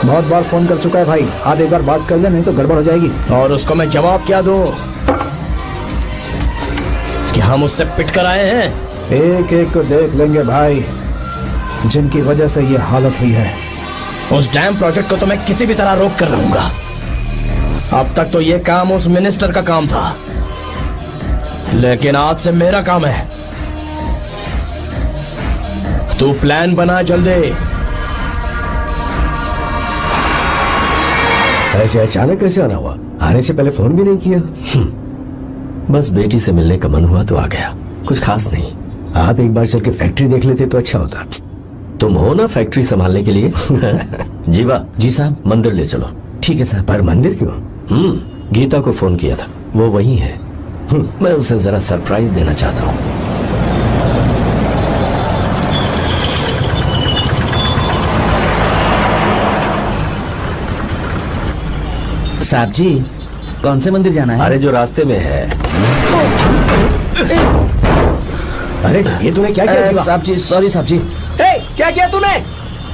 बहुत बार फोन कर चुका है भाई, आज एक बार बात कर ले, नहीं तो गड़बड़ हो जाएगी। और उसको मैं जवाब क्या दूं कि हम उससे पिट कर आए हैं? एक एक को देख लेंगे भाई, जिनकी वजह से ये हालत हुई है। उस डैम प्रोजेक्ट को तो मैं किसी भी तरह रोक कर रहूंगा। अब तक तो ये काम उस मिनिस्टर का काम था, लेकिन आज से मेरा काम है। तू प्लान बना जल्दी। ऐसे अचानक कैसे आना हुआ? आने से पहले फोन भी नहीं किया? बस बेटी से मिलने का मन हुआ तो आ गया, कुछ खास नहीं। आप एक बार चल के फैक्ट्री देख लेते तो अच्छा होता। तुम हो ना फैक्ट्री संभालने के लिए? जीवा। जी साहब। मंदिर ले चलो। ठीक है साहब। पर मंदिर क्यों? गीता को फोन किया था, वो वही है। मैं उसे जरा सरप्राइज देना चाहता हूँ। साहब जी, कौन से मंदिर जाना है? अरे जो रास्ते में है। अरे ये तूने क्या किया? साहब जी सॉरी साहब जी। क्या किया तूने?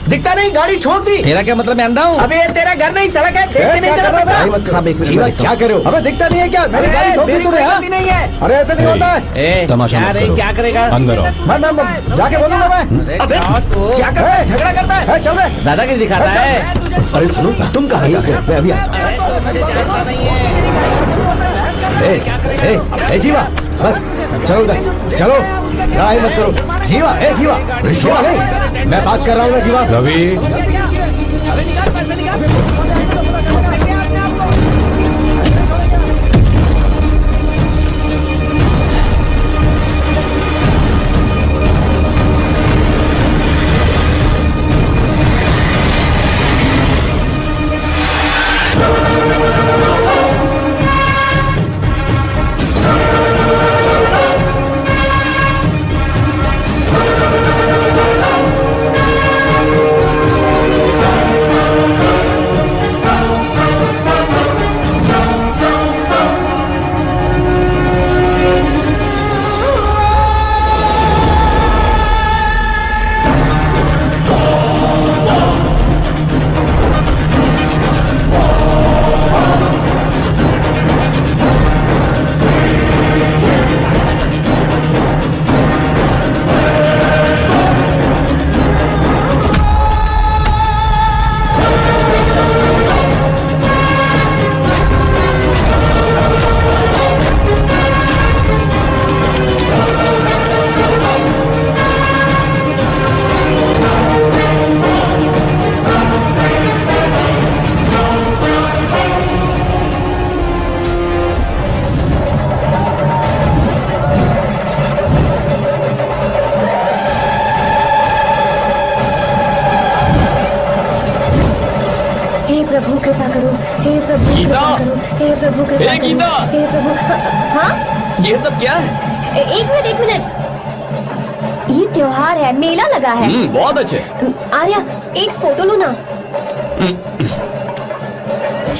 दिखता नहीं, गाड़ी ठोक दी। तेरा क्या मतलब, मैं अंधा हूँ? अबे ये तेरा घर नहीं सड़क है, देख के नहीं चला सकता। साहब एक जीवा क्या करो? अबे दिखता नहीं है क्या? मेरी गाड़ी ठोक दी तूने? नहीं है। अरे ऐसे नहीं होता है। तमाशा मत करो। क्या करेगा? अंदर आओ। मैं जाके बोलूंगा मैं। अबे क्या करता है? झगड़ा करता है? चल रहे दादागिरी दिखाता है। अरे सुनो, तुम कहाँ जाते हो? मैं अभी आता हूँ। जीवा बस चलो उधर, चलो लड़ाई मत करो। जीवा, जीवा नहीं, मैं बात कर रहा हूँ ना जीवा। रवि अरे निकाल पैसे निकाल, तो पता चलेगा अपने आप को। प्रभु कृपा करो, हे प्रभु गीता! कृपा करो, हे प्रभु कृपा हे करो, गीता! हे प्रभु। हाँ ये सब क्या है? एक मिनट, ये त्योहार है, मेला लगा है। बहुत अच्छे। आर्या एक फोटो लो ना।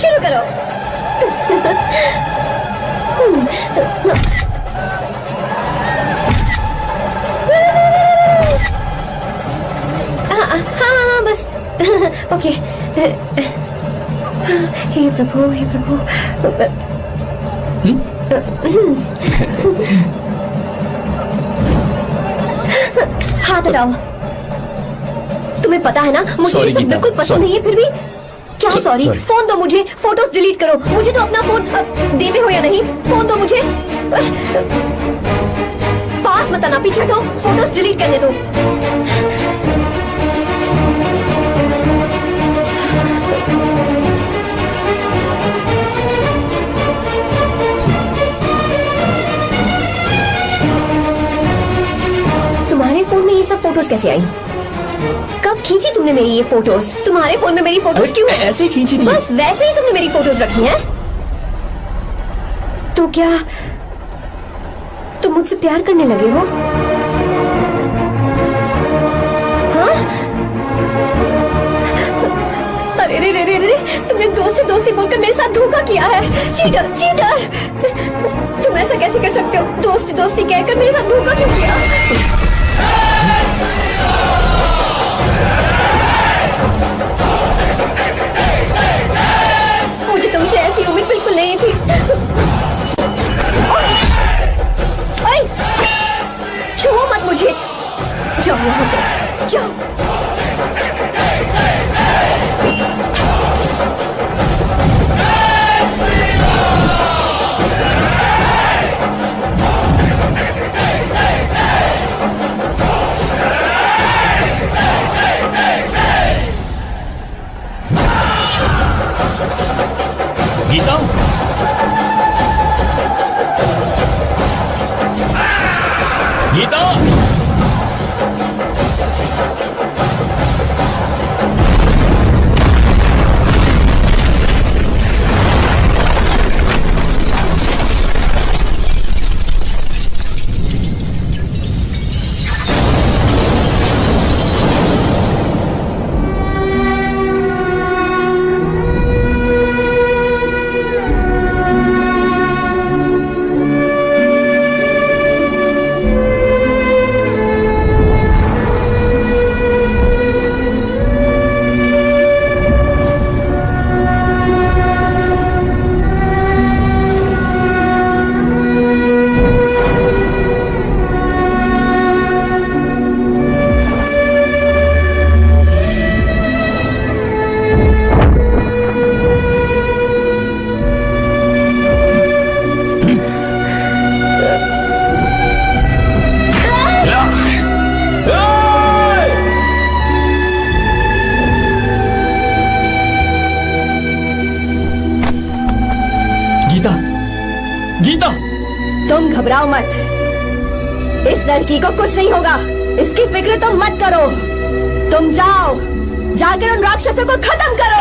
शुरू करो। हाँ बस ओके। हे प्रभु, हे प्रभु। हाथ हटाओ। तुम्हें पता है ना मुझे ये सब बिल्कुल पसंद नहीं है, फिर भी क्या सॉरी? फोन दो मुझे, फोटोज डिलीट करो। मुझे तो अपना फोन देते हो या नहीं? फोन दो मुझे। पास मत आना, पीछे हटो, फोटोज डिलीट करने दो। तुम्हारे फोन में ये सब फोटोज कैसे आई? कब खींची तुमने मेरी ये फोटोज? तुम्हारे फोन में मेरी फोटोज क्यों? ऐसे ही खींची थी। बस वैसे ही तुमने मेरी फोटोज रखी हैं? तो क्या तुम मुझसे प्यार करने लगे हो? हाँ? अरे रे रे रे रे, तुमने दोस्ती बोलकर मेरे साथ धोखा किया है। Cheater, cheater! तुम ऐसा कैसे कर सकते हो? दोस्ती कहकर मेरे साथ धोखा क्यों किया? मुझे तुमसे ऐसी उम्मीद बिल्कुल नहीं थी। छुओ मत मुझे। जाओ यहाँ से, जाओ। गीता, गीता, घबराओ मत, इस लड़की को कुछ नहीं होगा, इसकी फिक्र तुम मत करो। तुम जाओ, जाकर उन राक्षसों को खत्म करो।